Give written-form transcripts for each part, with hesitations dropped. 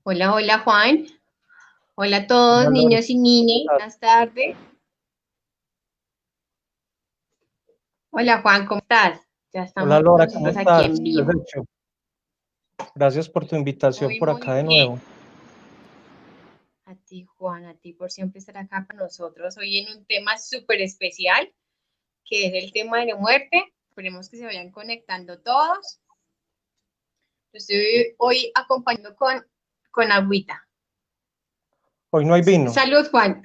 Hola, hola Juan. Hola a todos, Hola Lore, niños y niñas. ¿cómo estás? Buenas tardes. Hola Juan, ¿cómo estás? Ya Hola estamos Lora, ¿cómo nosotros aquí en estás? ¿Qué has vivo. hecho? Gracias por tu invitación Muy, por muy acá de bien. nuevo. A ti, Juan, a ti por siempre estar acá para nosotros hoy en un tema súper especial, que es el tema de la muerte. Esperemos que se vayan conectando todos. Yo estoy hoy acompañando con agüita. Hoy no hay vino, Salud, Juan.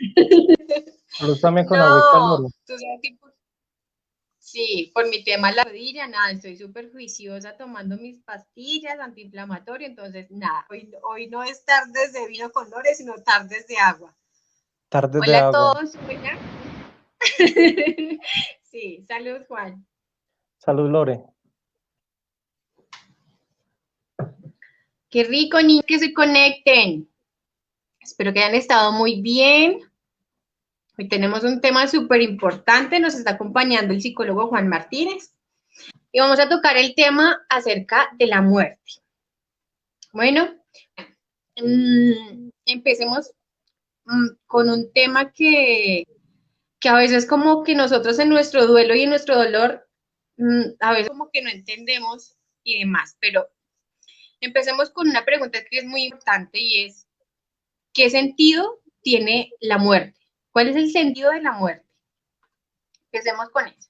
pero también con agüita No, Lore. tú sabes que sí, por mi tema de la rodilla, nada, estoy súper juiciosa tomando mis pastillas antiinflamatorias, entonces nada, hoy no es tardes de vino con Lore, sino tardes de agua. Tardes de Hola a agua. todos, hola. Sí, salud Juan. Salud Lore. Qué rico, niños, que se conecten. Espero que hayan estado muy bien. Hoy tenemos un tema súper importante, nos está acompañando el psicólogo Juan Martínez y vamos a tocar el tema acerca de la muerte. Bueno, empecemos con un tema que a veces como que nosotros en nuestro duelo y en nuestro dolor, a veces como que no entendemos y demás, pero empecemos con una pregunta que es muy importante y es, ¿qué sentido tiene la muerte? ¿Cuál es el sentido de la muerte? Empecemos con eso.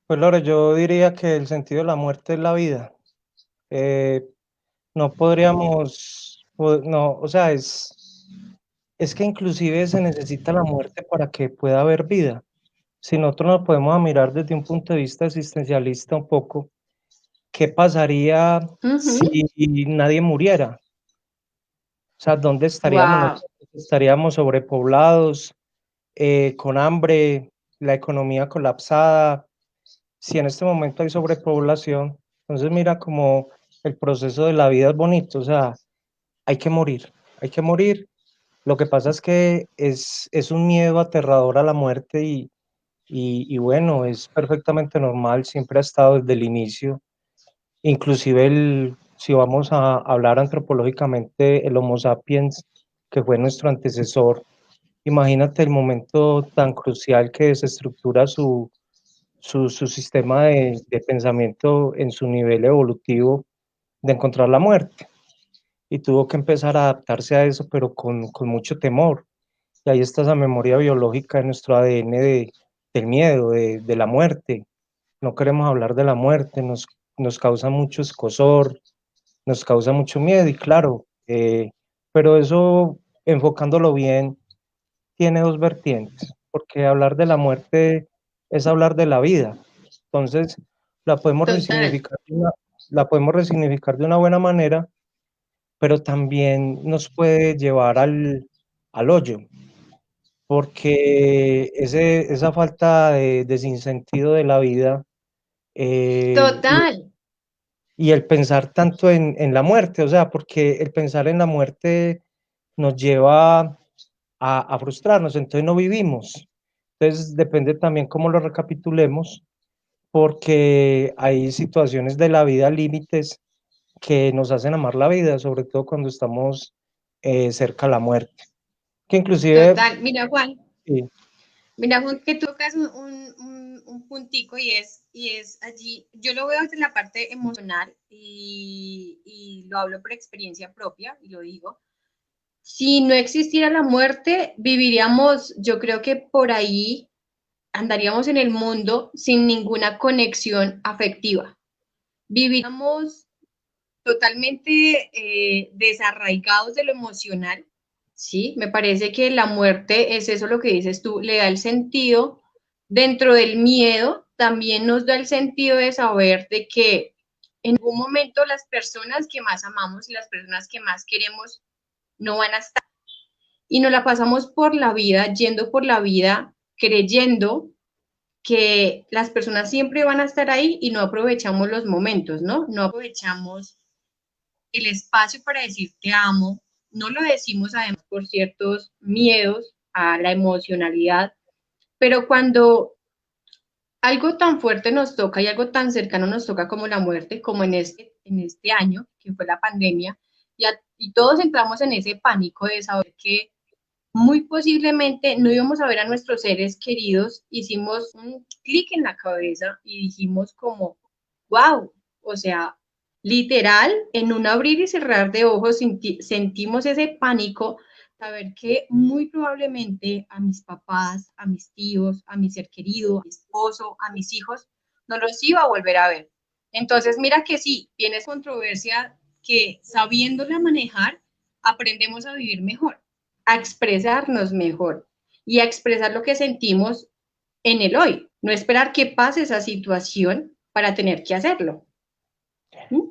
Pues Lore, yo diría que el sentido de la muerte es la vida. Eh, no podríamos, no, o sea, es que inclusive se necesita la muerte para que pueda haber vida. Si nosotros nos podemos mirar desde un punto de vista existencialista un poco, ¿qué pasaría si nadie muriera? O sea, ¿dónde estaríamos Wow, nosotros? Estaríamos sobrepoblados, con hambre, la economía colapsada. Si en este momento hay sobrepoblación, entonces mira como el proceso de la vida es bonito, o sea, hay que morir, hay que morir. Lo que pasa es que es un miedo aterrador a la muerte y bueno, es perfectamente normal, siempre ha estado desde el inicio. Inclusive si vamos a hablar antropológicamente, el Homo sapiens, que fue nuestro antecesor, imagínate el momento tan crucial que desestructura su sistema de pensamiento en su nivel evolutivo de encontrar la muerte. Y tuvo que empezar a adaptarse a eso, pero con mucho temor. Y ahí está esa memoria biológica de nuestro ADN del miedo, de la muerte. No queremos hablar de la muerte, nos causa mucho escozor, nos causa mucho miedo y claro, pero eso, enfocándolo bien, tiene dos vertientes, porque hablar de la muerte es hablar de la vida. Entonces, la podemos total, resignificar la podemos resignificar de una buena manera, pero también nos puede llevar al hoyo, porque esa falta de sinsentido de la vida, y total, el pensar tanto en la muerte, o sea, porque el pensar en la muerte nos lleva a frustrarnos, entonces no vivimos. Entonces depende también cómo lo recapitulemos, porque hay situaciones de la vida, límites que nos hacen amar la vida, sobre todo cuando estamos cerca a la muerte. Que inclusive, total. sí, Mira, Juan, que tocas un puntico y es allí, yo lo veo desde la parte emocional y lo hablo por experiencia propia y lo digo. Si no existiera la muerte, viviríamos, yo creo que por ahí andaríamos en el mundo sin ninguna conexión afectiva. Viviríamos totalmente desarraigados de lo emocional, ¿sí? Me parece que la muerte es eso lo que dices tú, le da el sentido dentro del miedo, también nos da el sentido de saber de que en algún momento las personas que más amamos y las personas que más queremos no van a estar. Y nos la pasamos por la vida, yendo por la vida, creyendo que las personas siempre van a estar ahí y no aprovechamos los momentos, ¿no? No aprovechamos el espacio para decir te amo, no lo decimos además por ciertos miedos a la emocionalidad, pero cuando algo tan fuerte nos toca y algo tan cercano nos toca como la muerte, como en este año, que fue la pandemia, y a Y todos entramos en ese pánico de saber que muy posiblemente no íbamos a ver a nuestros seres queridos, hicimos un clic en la cabeza y dijimos como, wow, o sea, literal, en un abrir y cerrar de ojos sentimos ese pánico, saber que muy probablemente a mis papás, a mis tíos, a mi ser querido, a mi esposo, a mis hijos, no los iba a volver a ver. Entonces, mira que sí, tienes controversia que sabiéndola manejar, aprendemos a vivir mejor, a expresarnos mejor y a expresar lo que sentimos en el hoy, no esperar que pase esa situación para tener que hacerlo.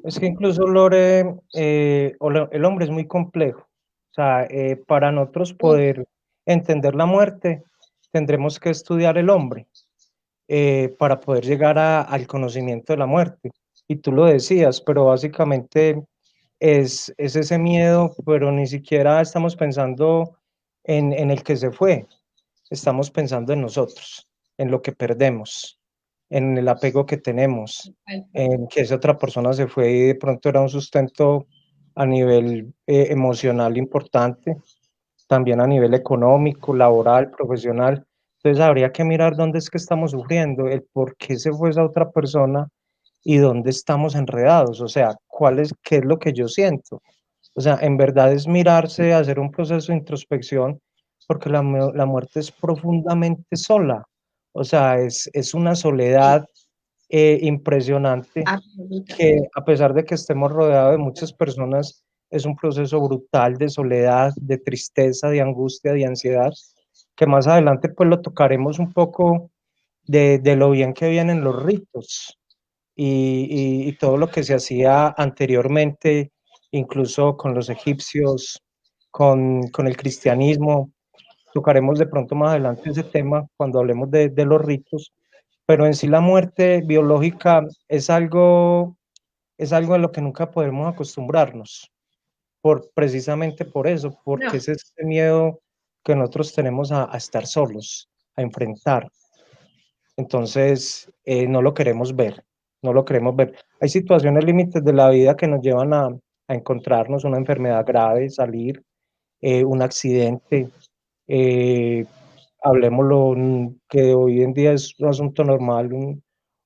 Es que incluso, Lore, el hombre es muy complejo. O sea, para nosotros Uf, poder entender la muerte, tendremos que estudiar el hombre para poder llegar al conocimiento de la muerte. Y tú lo decías, pero básicamente es ese miedo, pero ni siquiera estamos pensando en el que se fue, estamos pensando en nosotros, en lo que perdemos, en el apego que tenemos, en que esa otra persona se fue y de pronto era un sustento a nivel emocional importante, también a nivel económico, laboral, profesional. Entonces habría que mirar dónde es que estamos sufriendo, el por qué se fue esa otra persona y dónde estamos enredados, o sea, qué es lo que yo siento. O sea, en verdad es mirarse, hacer un proceso de introspección, porque la muerte es profundamente sola. O sea, es una sí, soledad impresionante que absolutamente. a pesar de que estemos rodeados de muchas personas, es un proceso brutal de soledad, de tristeza, de angustia, de ansiedad, que más adelante pues lo tocaremos un poco de lo bien que vienen los ritos y todo lo que se hacía anteriormente, incluso con los egipcios, con el cristianismo. Tocaremos de pronto más adelante ese tema cuando hablemos de los ritos, pero en sí la muerte biológica es algo en lo que nunca podemos acostumbrarnos, precisamente por eso, porque No, ese es el miedo que nosotros tenemos a estar solos, a enfrentar. Entonces, no lo queremos ver, no lo queremos ver. Hay situaciones límites de la vida que nos llevan a encontrarnos una enfermedad grave, salir, un accidente, eh, hablemoslo, que hoy en día es un asunto normal,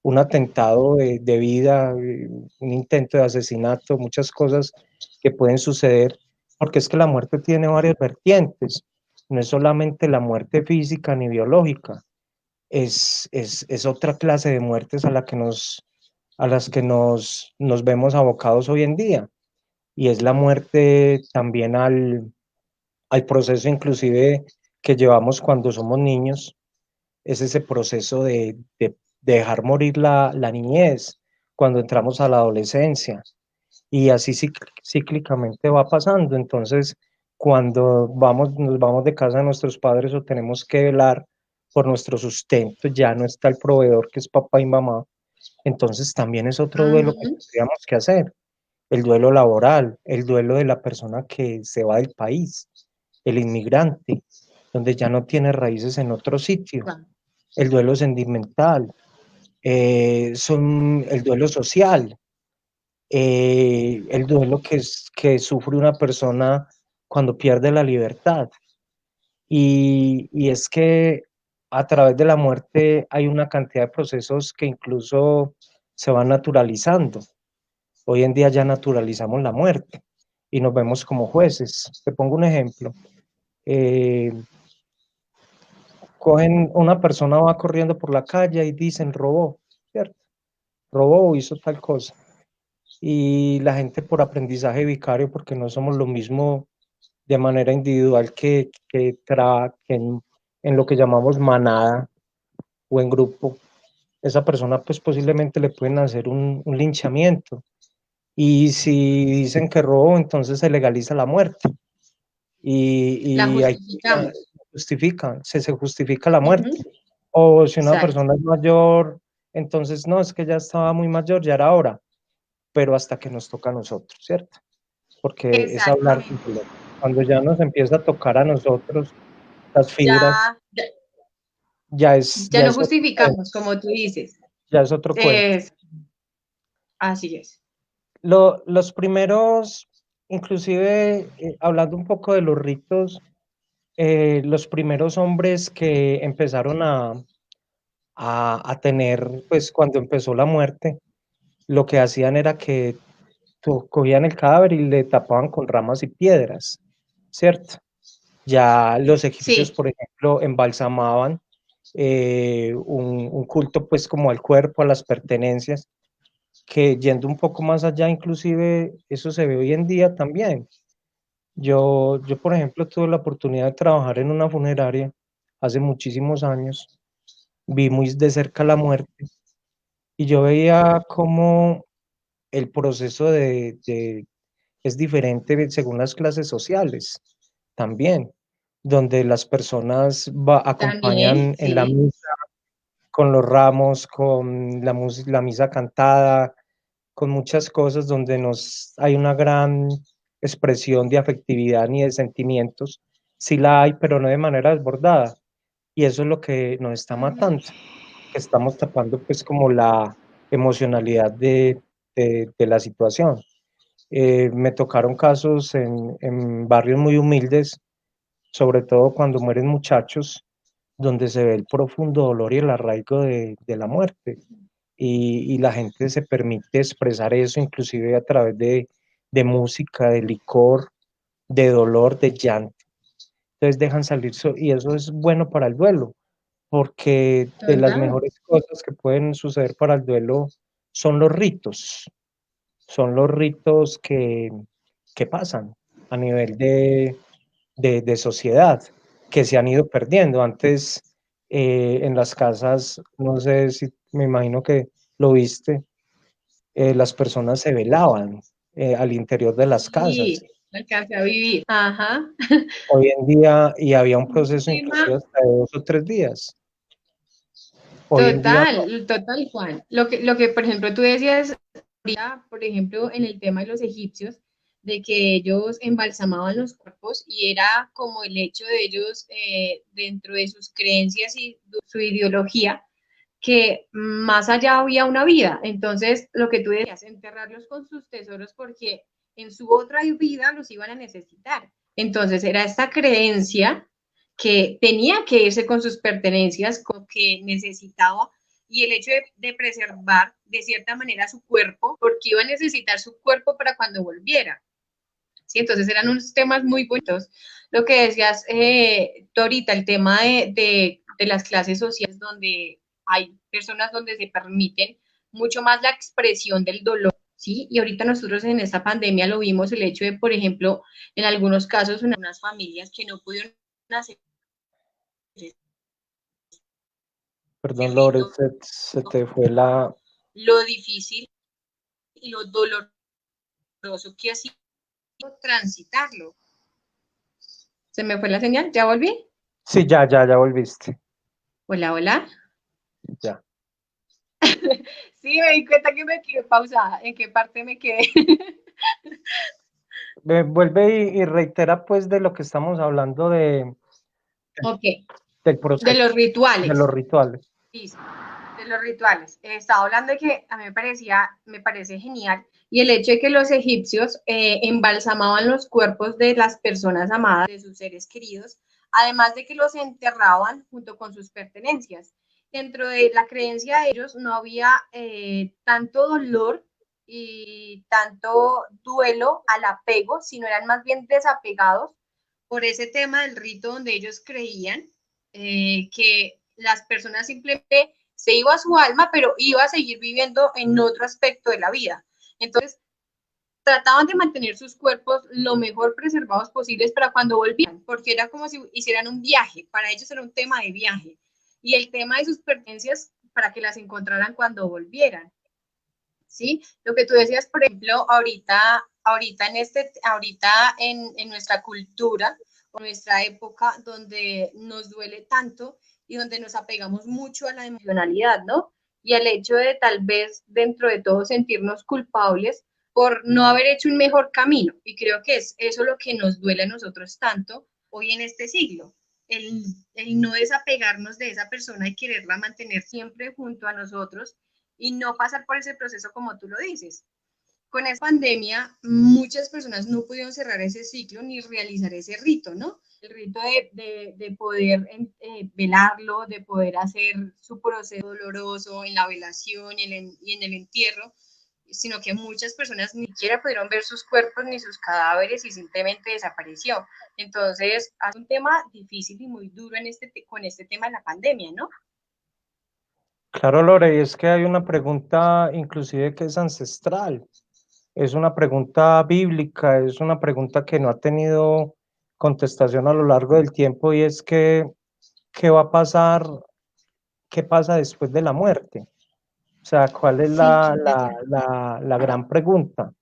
un atentado de vida, un intento de asesinato, muchas cosas que pueden suceder, porque es que la muerte tiene varias vertientes, no es solamente la muerte física ni biológica, es otra clase de muertes a las que nos vemos abocados hoy en día, y es la muerte también al proceso inclusive que llevamos cuando somos niños, es ese proceso de dejar morir la niñez cuando entramos a la adolescencia y así cíclicamente va pasando. Entonces, cuando nos vamos de casa de nuestros padres o tenemos que velar por nuestro sustento, ya no está el proveedor que es papá y mamá, entonces también es otro duelo que ujú, tendríamos que hacer, el duelo laboral, el duelo de la persona que se va del país, el inmigrante, donde ya no tiene raíces en otro sitio, claro. el duelo sentimental, el duelo social, el duelo que sufre una persona cuando pierde la libertad. Y es que a través de la muerte hay una cantidad de procesos que incluso se van naturalizando. Hoy en día ya naturalizamos la muerte y nos vemos como jueces. Te pongo un ejemplo. Eh, una persona va corriendo por la calle y dicen robó, ¿cierto? Robó o hizo tal cosa. Y la gente por aprendizaje vicario, porque no somos lo mismo de manera individual que en lo que llamamos manada o en grupo, esa persona pues posiblemente le pueden hacer un linchamiento. Y si dicen que robó, entonces se legaliza la muerte. La Y hay justificamos. se justifica la Ujú, muerte. O si una exacto. persona es mayor, entonces no, es que ya estaba muy mayor, ya era hora, pero hasta que nos toca a nosotros, ¿cierto? Porque es hablar con Exactamente. dolor. Cuando ya nos empieza a tocar a nosotros las fibras, Ya, ya, ya ya no es otro cuento, justificamos, como tú dices. ya es otro cuento. Es, así es. Los primeros inclusive hablando un poco de los ritos, los primeros hombres que empezaron a tener, pues cuando empezó la muerte, lo que hacían era que cogían el cadáver y le tapaban con ramas y piedras, ¿cierto? Ya los egipcios, Sí, por ejemplo, embalsamaban un culto pues como al cuerpo, a las pertenencias, que yendo un poco más allá, inclusive eso se ve hoy en día también. Yo, por ejemplo, tuve la oportunidad de trabajar en una funeraria hace muchísimos años, vi muy de cerca la muerte y yo veía cómo el proceso es diferente según las clases sociales también, donde las personas también, acompañan en la sí, misa con los ramos, con la misa cantada, con muchas cosas donde hay una gran expresión de afectividad ni de sentimientos. Sí la hay, pero no de manera desbordada. Y eso es lo que nos está ujú, matando, que estamos tapando pues como la emocionalidad de la situación. Me tocaron casos en barrios muy humildes, sobre todo cuando mueren muchachos, donde se ve el profundo dolor y el arraigo de la muerte. Y la gente se permite expresar eso inclusive a través de música, de licor, de dolor, de llanto. Entonces dejan salir, y eso es bueno para el duelo, porque de las total. mejores cosas que pueden suceder para el duelo son son los ritos que pasan a nivel de sociedad, que se han ido perdiendo. Antes, en las casas, no sé si me imagino que lo viste, las personas se velaban al interior de las casas. Sí, alcancé a vivir. Ajá. Hoy en día, y había un Un proceso tema inclusive hasta de 2 o 3 días. Hoy en día no. total, total, Juan. Lo que, por ejemplo, tú decías ahorita, por ejemplo, en el tema de los egipcios, de que ellos embalsamaban los cuerpos y era como el hecho de ellos, dentro de sus creencias y su ideología, que más allá había una vida. Entonces, lo que tú decías, enterrarlos con sus tesoros porque en su otra vida los iban a necesitar. Entonces, era esta creencia que tenía que irse con sus pertenencias, con que necesitaba, y el hecho de preservar de cierta manera su cuerpo, porque iba a necesitar su cuerpo para cuando volviera. ¿Sí? Entonces eran unos temas muy bonitos. Lo que decías, tú ahorita, el tema de las clases sociales donde hay personas donde se permiten mucho más la expresión del dolor, ¿sí? Y ahorita nosotros en esta pandemia lo vimos, el hecho de, por ejemplo, en algunos casos, unas familias que no pudieron hacer ese Perdón, Lore, rito, se te fue la... lo difícil y lo doloroso que ha sido transitarlo. ¿Se me fue la señal? ¿Ya volví? Sí, ya volviste. Hola, hola. Ya. Sí, me di cuenta que me quedé pausada. ¿En qué parte me quedé? Vuelve y reitera pues de lo que estamos hablando Ok, del de proceso, los de los rituales. rituales. Sí, de los rituales. Estaba hablando de que a mí me parece genial, y el hecho de que los egipcios embalsamaban los cuerpos de las personas amadas, de sus seres queridos, además de que los enterraban junto con sus pertenencias. Dentro de la creencia de ellos no había tanto dolor y tanto duelo al apego, sino eran más bien desapegados por ese tema del rito donde ellos creían que las personas simplemente se iba a su alma, pero iba a seguir viviendo en otro aspecto de la vida. Entonces, trataban de mantener sus cuerpos lo mejor preservados posibles para cuando volvían, porque era como si hicieran un viaje, para ellos era un tema de viaje, y el tema de sus pertenencias para que las encontraran cuando volvieran. ¿Sí? Lo que tú decías, por ejemplo, ahorita en nuestra cultura o nuestra época donde nos duele tanto y donde nos apegamos mucho a la emocionalidad, ¿no? Y al hecho de tal vez dentro de todo sentirnos culpables por no haber hecho un mejor camino. Y creo que es eso lo que nos duele a nosotros tanto hoy en este siglo. El, el no desapegarnos de esa persona y quererla mantener siempre junto a nosotros y no pasar por ese proceso como tú lo dices. con esta pandemia, muchas personas no pudieron cerrar ese ciclo ni realizar ese rito, ¿no? El rito de poder velarlo, de poder hacer su proceso doloroso en la velación y en el entierro, sino que muchas personas ni siquiera pudieron ver sus cuerpos ni sus cadáveres y simplemente desapareció. Entonces, es un tema difícil y muy duro en con este tema de la pandemia, ¿no? Claro, Lore, y es que hay una pregunta inclusive que es ancestral, es una pregunta bíblica, es una pregunta que no ha tenido contestación a lo largo del tiempo y es que, ¿qué va a pasar? ¿Qué pasa después de la muerte? O sea, ¿cuál es Sí, qué interesante. la gran pregunta?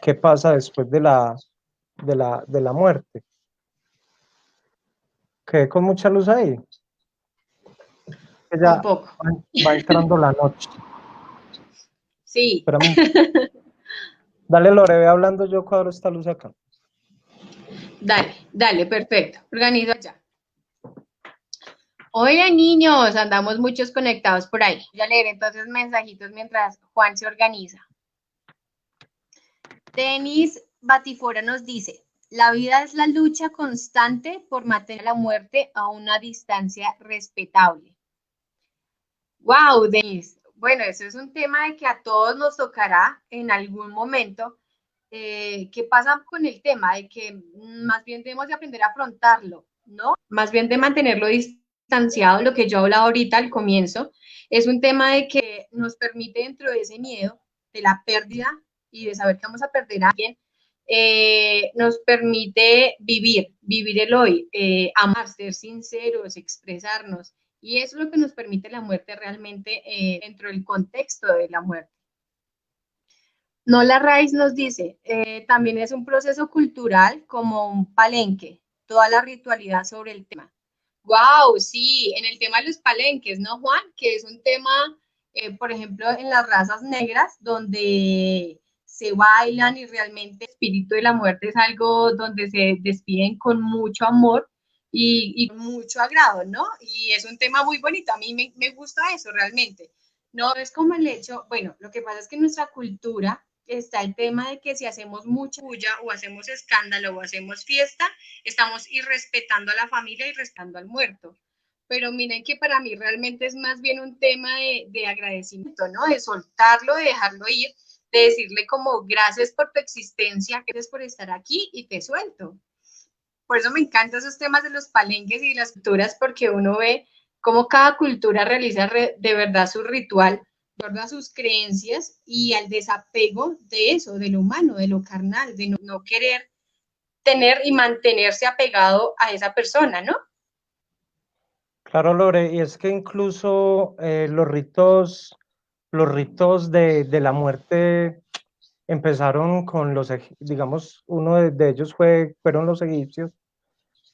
¿Qué pasa después de la muerte? Quedé con mucha luz ahí, que ya Un poco. va entrando la noche. Sí. Espérame. Dale, Lore, ve hablando yo cuadro esta luz acá. Dale, dale, perfecto. Organizo ya. Hola niños, andamos muchos conectados por ahí. Voy a leer entonces mensajitos mientras Juan se organiza. Denis Batifora nos dice, la vida es la lucha constante por mantener la muerte a una distancia respetable. Wow, Denis. Bueno, eso es un tema de que a todos nos tocará en algún momento. ¿Qué pasa con el tema? De que más bien debemos de aprender a afrontarlo, ¿no? Más bien de mantenerlo distanciado, lo que yo hablaba ahorita al comienzo, es un tema de que nos permite dentro de ese miedo de la pérdida y de saber que vamos a perder a alguien, nos permite vivir el hoy, amar, ser sinceros, expresarnos. Y eso es lo que nos permite la muerte realmente dentro del contexto de la muerte. Nola Rice nos dice, también es un proceso cultural como un palenque, toda la ritualidad sobre el tema. Wow, sí, en el tema de los palenques, ¿no, Juan? Que es un tema, por ejemplo, en las razas negras, donde se bailan y realmente el espíritu de la muerte es algo donde se despiden con mucho amor y mucho agrado, ¿no? Y es un tema muy bonito, a mí me gusta eso realmente. No es como el hecho, bueno, lo que pasa es que en nuestra cultura está el tema de que si hacemos mucha bulla o hacemos escándalo o hacemos fiesta, estamos irrespetando a la familia y respetando al muerto. Pero miren que para mí realmente es más bien un tema de agradecimiento, ¿no? De soltarlo, de dejarlo ir, de decirle como gracias por tu existencia, gracias por estar aquí y te suelto. Por eso me encantan esos temas de los palenques y las culturas, porque uno ve cómo cada cultura realiza de verdad su ritual, de acuerdo a sus creencias y al desapego de eso, de lo humano, de lo carnal, de no querer tener y mantenerse apegado a esa persona, ¿no? Claro, Lore, y es que incluso los ritos de la muerte empezaron con digamos, uno de ellos fueron los egipcios,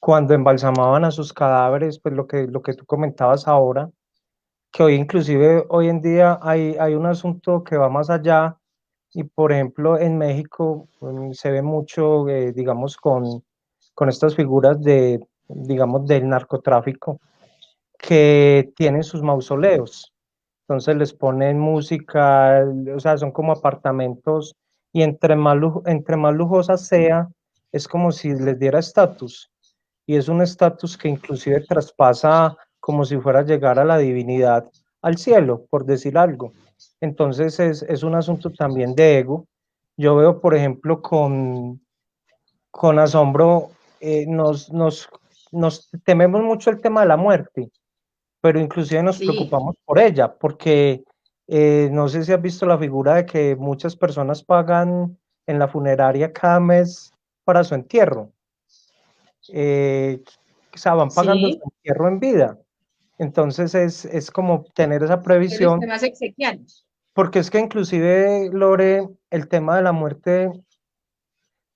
cuando embalsamaban a sus cadáveres, pues lo que tú comentabas ahora, que hoy inclusive hoy en día hay un asunto que va más allá y por ejemplo en México se ve mucho, digamos, con estas figuras digamos, del narcotráfico que tienen sus mausoleos. Entonces les ponen música, o sea, son como apartamentos y entre más lujosa sea, es como si les diera estatus. Y es un estatus que inclusive traspasa como si fuera a llegar a la divinidad, al cielo, por decir algo. Entonces es un asunto también de ego. Yo veo, por ejemplo, con asombro, nos tememos mucho el tema de la muerte, pero inclusive nos Sí, preocupamos por ella, porque no sé si has visto la figura de que muchas personas pagan en la funeraria cada mes para su entierro. O sea, van pagando su sí, entierro en vida. Entonces es como tener esa de los previsión, temas exequiales. porque es que inclusive, Lore, el tema de la muerte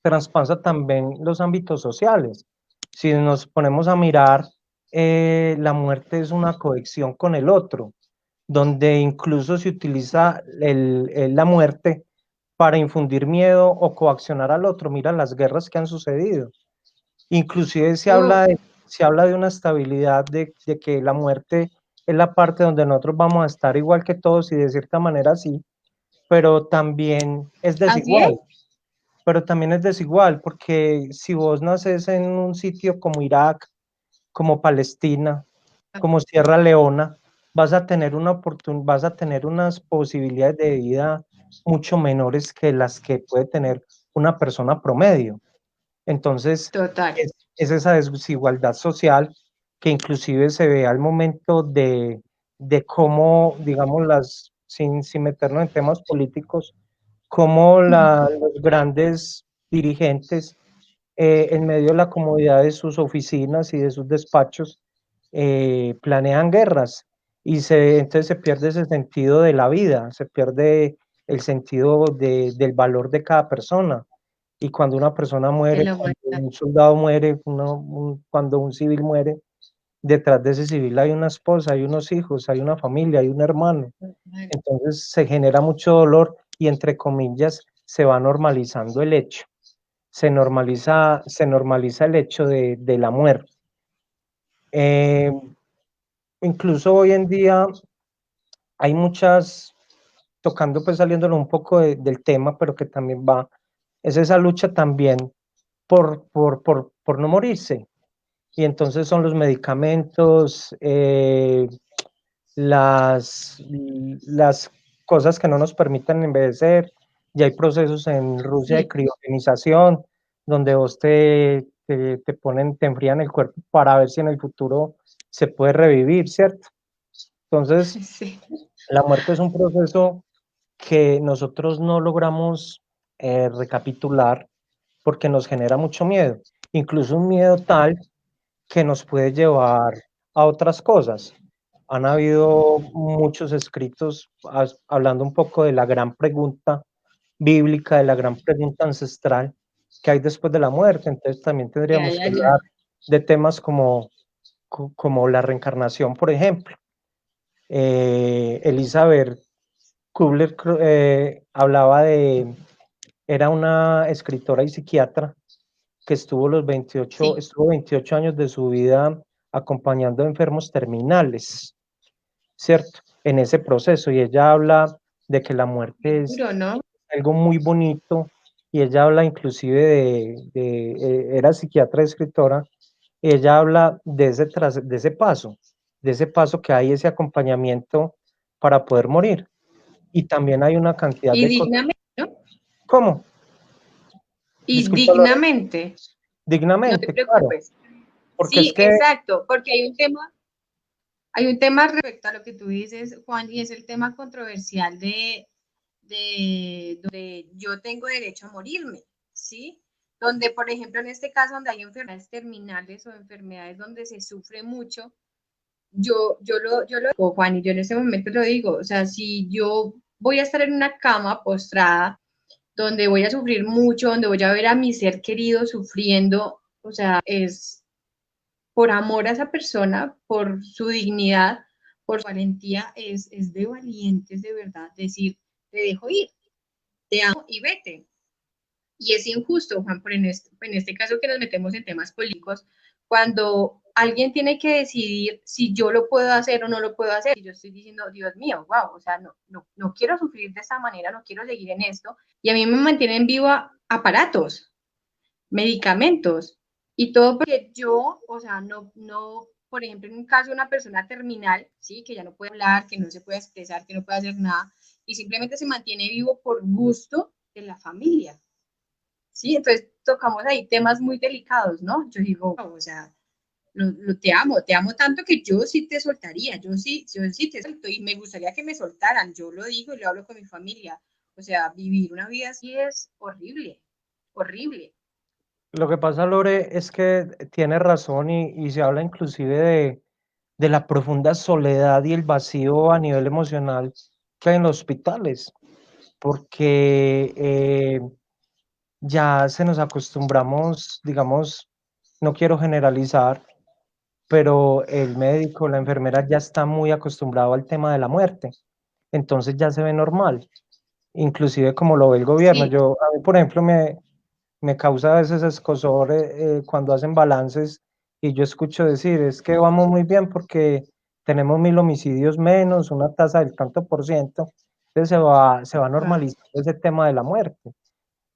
traspasa también los ámbitos sociales. Si nos ponemos a mirar, la muerte es una conexión con el otro, donde incluso se utiliza la muerte para infundir miedo o coaccionar al otro. Mira las guerras que han sucedido. Inclusive Uf, se habla de una estabilidad, de que la muerte es la parte donde nosotros vamos a estar igual que todos y de cierta manera sí, pero también es Así es. desigual. Pero también es desigual, porque si vos naces en un sitio como Irak, como Palestina, como Sierra Leona, vas a tener unas posibilidades de vida mucho menores que las que puede tener una persona promedio. Entonces, Total. es esa desigualdad social que inclusive se ve al momento de cómo, digamos, sin meternos en temas políticos, cómo los grandes dirigentes, en medio de la comodidad de sus oficinas y de sus despachos, planean guerras entonces se pierde ese sentido de la vida, se pierde el sentido del valor de cada persona. Y cuando una persona De muere, la cuando humanidad. un soldado muere, cuando un civil muere, detrás de ese civil hay una esposa, hay unos hijos, hay una familia, hay un hermano. Entonces se genera mucho dolor y entre comillas se va normalizando el hecho. Se normaliza el hecho de la muerte. Eh, Incluso hoy en día hay muchas, tocando pues saliéndolo un poco del tema, pero que también va, es esa lucha también por no morirse. Y entonces son los medicamentos, las cosas que no nos permiten envejecer. Ya hay procesos en Rusia de Sí, criogenización, donde vos te ponen, te enfrían el cuerpo para ver si en el futuro se puede revivir, ¿cierto? Entonces, sí. la muerte es un proceso que nosotros no logramos recapitular porque nos genera mucho miedo, incluso un miedo tal que nos puede llevar a otras cosas. Han habido muchos escritos hablando un poco de la gran pregunta bíblica, de la gran pregunta ancestral que hay después de la muerte. Entonces también Ya, tendríamos ya, que ya. hablar de temas como la reencarnación, por ejemplo. Elizabeth Kubler hablaba era una escritora y psiquiatra que Sí. estuvo 28 años de su vida acompañando a enfermos terminales, ¿cierto? En ese proceso, y ella habla de que la Qué muerte es duro, ¿no? algo muy bonito, y ella habla inclusive era psiquiatra y escritora, y ella habla de ese paso que hay, ese acompañamiento para poder morir. Y también hay una cantidad Y de cosas. dignamente, ¿no? ¿Cómo? Y Disculpa, Lore. dignamente. No te Dignamente, claro, preocupes. porque es Sí, que exacto, porque hay un tema respecto a lo que tú dices, Juan, y es el tema controversial de donde yo tengo derecho a morirme, ¿sí? Donde, por ejemplo, en este caso, donde hay enfermedades terminales o enfermedades donde se sufre mucho, yo lo digo, Juan, y yo en este momento lo digo, o sea, si yo voy a estar en una cama postrada, donde voy a sufrir mucho, donde voy a ver a mi ser querido sufriendo, o sea, es por amor a esa persona, por su dignidad, por su valentía, es de valientes de verdad decir, te dejo ir, te amo y vete. Y es injusto, Juan, por en este caso que nos metemos en temas políticos, cuando alguien tiene que decidir si yo lo puedo hacer o no lo puedo hacer. Y yo estoy diciendo, Dios mío, wow, o sea, no quiero sufrir de esta manera, no quiero seguir en esto. Y a mí me mantienen vivo aparatos, medicamentos y todo porque yo, o sea, por ejemplo, en un caso de una persona terminal, sí, que ya no puede hablar, que no se puede expresar, que no puede hacer nada y simplemente se mantiene vivo por gusto de la familia, sí, entonces tocamos ahí temas muy delicados, ¿no? Yo digo, wow, o sea, te amo tanto que yo sí te soltaría, yo sí te suelto y me gustaría que me soltaran, yo lo digo y lo hablo con mi familia, o sea, vivir una vida así es horrible, horrible. lo que pasa, Lore, es que tiene razón y se habla inclusive de la profunda soledad y el vacío a nivel emocional que hay en los hospitales, porque ya se nos acostumbramos, digamos, no quiero generalizar, pero el médico, la enfermera ya está muy acostumbrado al tema de la muerte, entonces ya se ve normal, inclusive como lo ve el gobierno. Sí, A mí, por ejemplo, me causa a veces escozor cuando hacen balances y yo escucho decir, es que vamos muy bien porque tenemos 1000 homicidios menos, una tasa del tanto por ciento, Entonces se va Wow. normalizando ese tema de la muerte.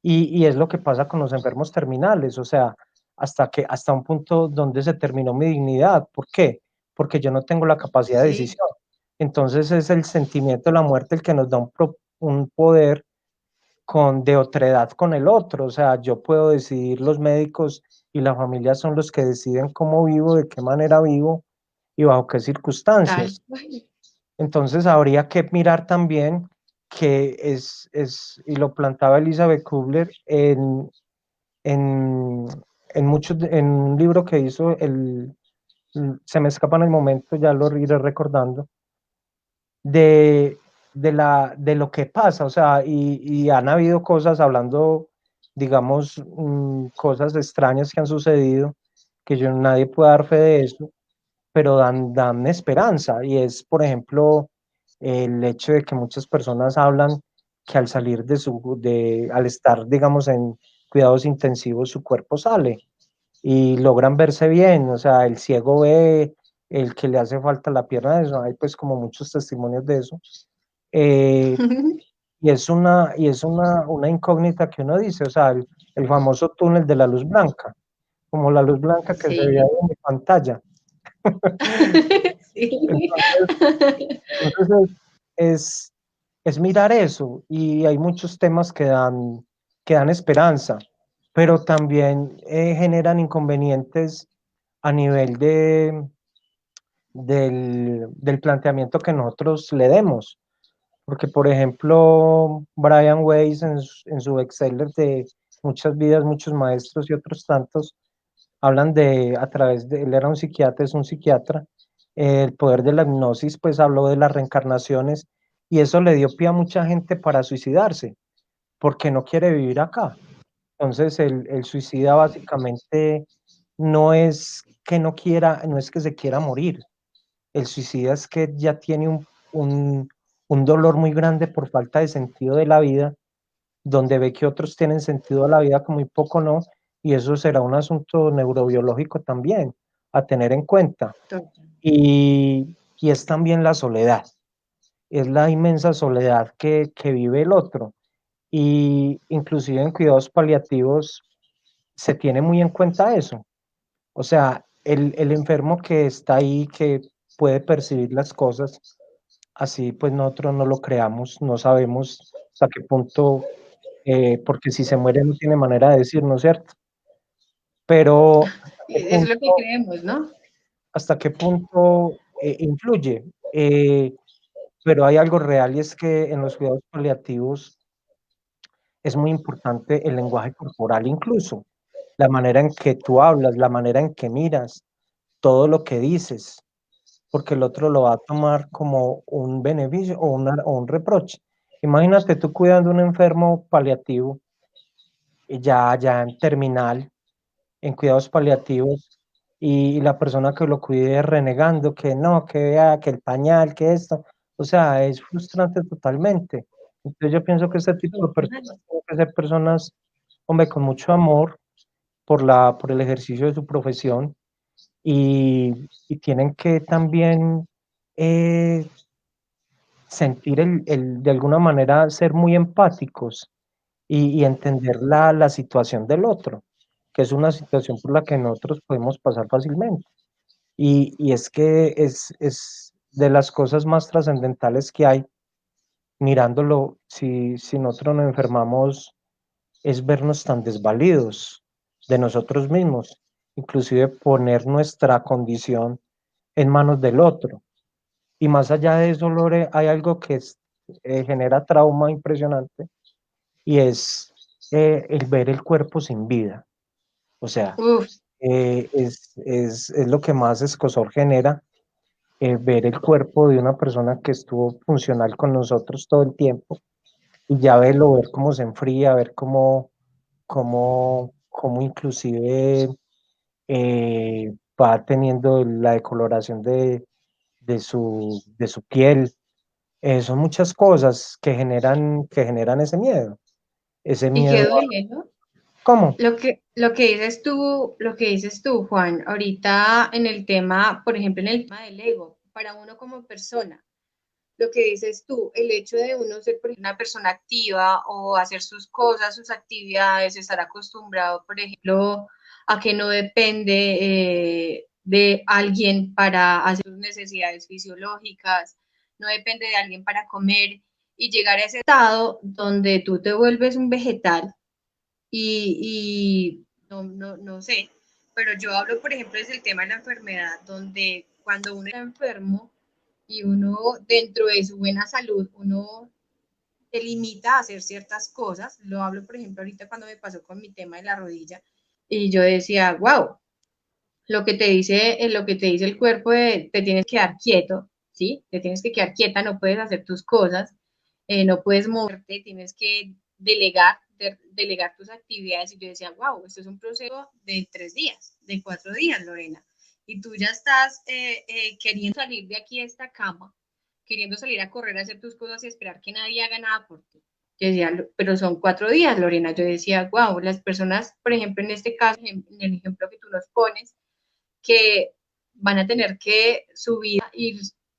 Y es lo que pasa con los enfermos terminales, o sea, hasta un punto donde se terminó mi dignidad. ¿Por qué? Porque yo no tengo la capacidad de Sí. decisión. Entonces es el sentimiento de la muerte el que nos da un poder de otredad con el otro. O sea, yo puedo decidir, los médicos y la familia son los que deciden cómo vivo, de qué manera vivo y bajo qué Tal circunstancias. cual. Entonces habría que mirar también que y lo plantaba Elizabeth Kubler en, en un libro que hizo, se me escapa en el momento, ya lo iré recordando, de, de lo que pasa, o sea, y han habido cosas hablando, digamos, cosas extrañas que han sucedido, que yo nadie puede dar fe de eso, pero dan esperanza, y es, por ejemplo, el hecho de que muchas personas hablan que al salir al estar, digamos, en cuidados intensivos, su cuerpo sale y logran verse bien, o sea, el ciego ve, el que le hace falta la pierna, eso, hay pues como muchos testimonios de eso. Eh, y es una incógnita que uno dice, o sea, el famoso túnel de la luz blanca, como la luz blanca que se veía Sí. en mi pantalla. Sí. Entonces, entonces es mirar eso y hay muchos temas que dan esperanza, pero también generan inconvenientes a nivel del planteamiento que nosotros le demos. Porque, por ejemplo, Brian Weiss en su bestseller de Muchas vidas, muchos maestros y otros tantos, hablan a través de, él era un psiquiatra, es un psiquiatra, el poder de la hipnosis, pues habló de las reencarnaciones y eso le dio pie a mucha gente para suicidarse, porque no quiere vivir acá. Entonces, el suicida básicamente no es que no quiera, no es que se quiera morir, el suicida es que ya tiene un dolor muy grande por falta de sentido de la vida, donde ve que otros tienen sentido de la vida como muy poco no, y eso será un asunto neurobiológico también a tener en cuenta. Total. Y es también la soledad, es la inmensa soledad que vive el otro. Y inclusive en cuidados paliativos se tiene muy en cuenta eso. O sea, el enfermo que está ahí, que puede percibir las cosas, así pues nosotros no lo creamos, no sabemos hasta qué punto, porque si se muere no tiene manera de decir, ¿no es cierto? Pero Es lo que creemos, ¿no? hasta qué punto influye. Pero hay algo real y es que en los cuidados paliativos es muy importante el lenguaje corporal incluso, la manera en que tú hablas, la manera en que miras, todo lo que dices, porque el otro lo va a tomar como un beneficio o un reproche. Imagínate tú cuidando a un enfermo paliativo, ya en terminal, en cuidados paliativos, y la persona que lo cuide renegando, que no, que vea, que el pañal, que esto, o sea, es frustrante totalmente. Entonces yo pienso que este tipo de Total. personas tienen que ser personas, hombre, con mucho amor por el ejercicio de su profesión y tienen que también eh, sentir de alguna manera ser muy empáticos y entender la situación del otro, que es una situación por la que nosotros podemos pasar fácilmente. Y es que es de las cosas más trascendentales que hay, mirándolo, si nosotros nos enfermamos, es vernos tan desvalidos de nosotros mismos, inclusive poner nuestra condición en manos del otro. Y más allá de eso, Lore, hay algo que genera trauma impresionante y es el ver el cuerpo sin vida. O sea, Uf, es lo que más escozor genera, ver el cuerpo de una persona que estuvo funcional con nosotros todo el tiempo y ya verlo, ver cómo se enfría, ver cómo inclusive va teniendo la decoloración de su piel. Son muchas cosas que generan ese y qué miedo. duele, ¿no? ¿Cómo? Lo que dices tú, Juan, ahorita en el tema, por ejemplo, en el tema del ego, para uno como persona. lo que dices tú, el hecho de uno ser por ejemplo, una persona activa o hacer sus cosas, sus actividades, estar acostumbrado, por ejemplo, a que no depende de alguien para hacer sus necesidades fisiológicas, no depende de alguien para comer y llegar a ese estado donde tú te vuelves un vegetal y no sé, pero yo hablo, por ejemplo, desde el tema de la enfermedad, donde cuando uno está enfermo y uno dentro de su buena salud, uno te limita a hacer ciertas cosas. Lo hablo, por ejemplo, ahorita cuando me pasó con mi tema de la rodilla y yo decía, wow, lo que te dice el cuerpo de te tienes que quedar quieto, ¿sí? Te tienes que quedar quieta, no puedes hacer tus cosas, no puedes moverte, tienes que delegar tus actividades. Y yo decía, wow, esto es un proceso de 3 días, de 4 días, Lorena. Y tú ya estás queriendo salir de aquí de esta cama, queriendo salir a correr a hacer tus cosas y esperar que nadie haga nada por ti. Yo decía, pero son 4 días, Lorena. Yo decía, wow, las personas, por ejemplo, en este caso, en el ejemplo que tú nos pones, que van a tener que su vida,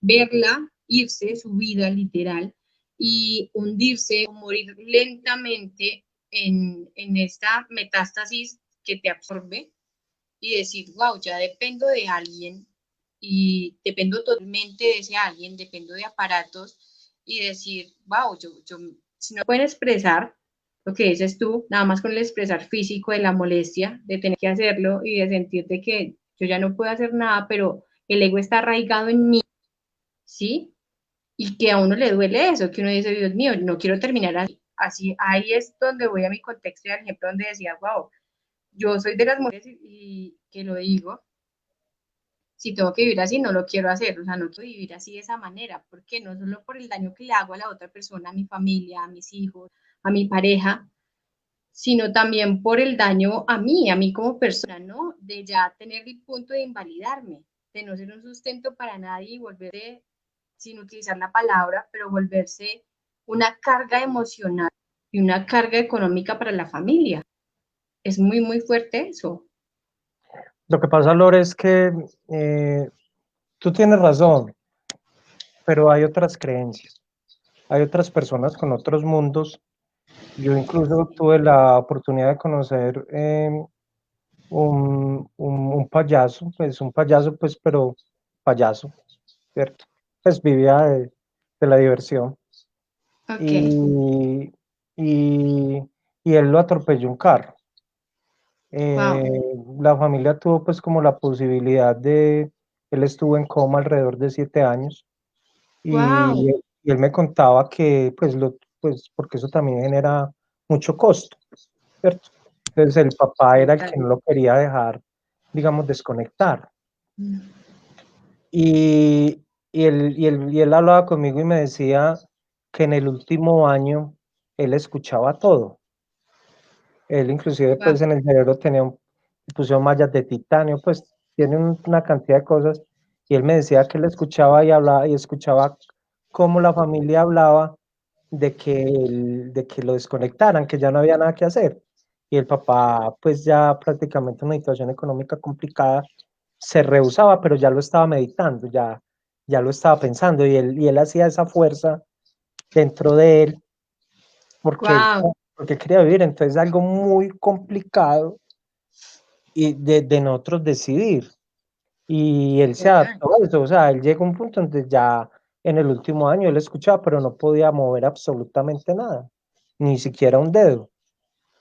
verla, irse, su vida literal, y hundirse o morir lentamente en esta metástasis que te absorbe y decir, wow, ya dependo de alguien y dependo totalmente de ese alguien, dependo de aparatos y decir, wow, si no pueden expresar lo que dices tú, nada más con el expresar físico de la molestia, de tener que hacerlo y de sentirte que yo ya no puedo hacer nada, pero el ego está arraigado en mí, ¿sí? Y que a uno le duele eso, que uno dice, Dios mío, no quiero terminar así. Así, ahí es donde voy a mi contexto y al ejemplo donde decía, wow, yo soy de las mujeres y que lo digo, si tengo que vivir así, no lo quiero hacer, o sea, no quiero vivir así de esa manera, porque no solo por el daño que le hago a la otra persona, a mi familia, a mis hijos, a mi pareja, sino también por el daño a mí como persona, ¿no? De ya tener el punto de invalidarme, de no ser un sustento para nadie y volverse, sin utilizar la palabra, pero volverse una carga emocional y una carga económica para la familia. Es muy, muy fuerte eso. Lo que pasa, Lore, es que tú tienes razón, pero hay otras creencias, hay otras personas con otros mundos. Yo incluso tuve la oportunidad de conocer un payaso, pues, pero payaso, ¿cierto? Pues vivía de la diversión Ok, y, y, y él lo atropelló un carro. wow, Eh, la familia tuvo pues como la posibilidad él estuvo en coma alrededor de 7 años wow, y él me contaba que pues porque eso también genera mucho costo, ¿cierto? Entonces el papá era el total. que no lo quería dejar, digamos, desconectar. Y él hablaba conmigo y me decía que en el último año él escuchaba todo. Él inclusive Wow, pues en el cerebro pusieron mallas de titanio, pues tiene una cantidad de cosas. Y él me decía que él escuchaba y hablaba y escuchaba cómo la familia hablaba de que lo desconectaran, que ya no había nada que hacer. Y el papá, pues ya prácticamente en una situación económica complicada, se rehusaba, pero ya lo estaba meditando, ya lo estaba pensando y él hacía esa fuerza dentro de él wow, porque quería vivir. Entonces, algo muy complicado y de nosotros decidir. Y él se total. adaptó a eso, o sea, él llegó a un punto donde ya en el último año él escuchaba, pero no podía mover absolutamente nada, ni siquiera un dedo.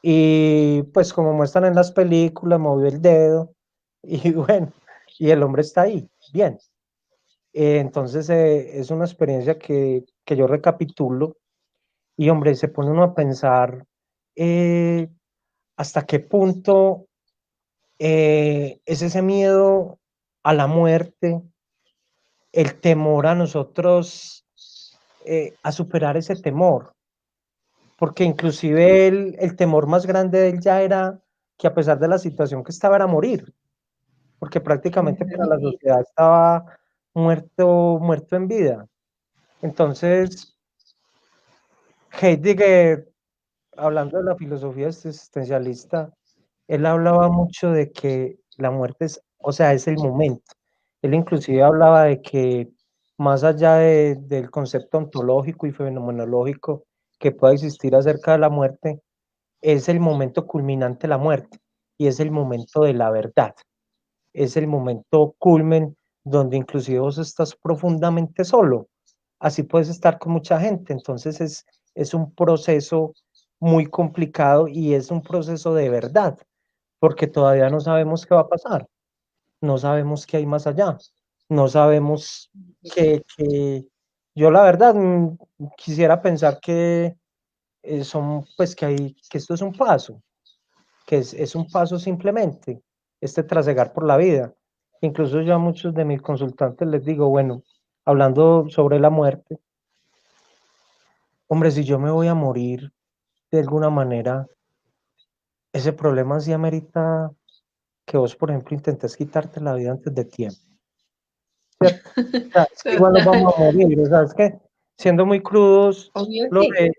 Y pues como muestran en las películas, movió el dedo y bueno, y el hombre está ahí, bien. Entonces es una experiencia que yo recapitulo y hombre, se pone uno a pensar eh, hasta qué punto es ese miedo a la muerte, el temor a nosotros, a superar ese temor, porque inclusive el temor más grande de él ya era que a pesar de la situación que estaba era morir, porque prácticamente para la sociedad estaba muerto en vida. Entonces, Heidegger, hablando de la filosofía existencialista, él hablaba mucho de que la muerte es, o sea, es el momento. Él inclusive hablaba de que más allá del concepto ontológico y fenomenológico que pueda existir acerca de la muerte, es el momento culminante de la muerte y es el momento de la verdad, es el momento culmen donde inclusive vos estás profundamente solo, así puedes estar con mucha gente, entonces es un proceso muy complicado y es un proceso de verdad, porque todavía no sabemos qué va a pasar, no sabemos qué hay más allá, no sabemos que yo la verdad quisiera pensar que son, pues que esto es un paso, que es un paso simplemente, este trasegar por la vida. Incluso yo a muchos de mis consultantes les digo, bueno, hablando sobre la muerte, hombre, si yo me voy a morir de alguna manera, ese problema sí amerita que vos, por ejemplo, intentes quitarte la vida antes de tiempo, ¿cierto? O sea, es que igual nos Total. vamos a morir, o sea, es que siendo muy crudos, Obvio sí, Lore,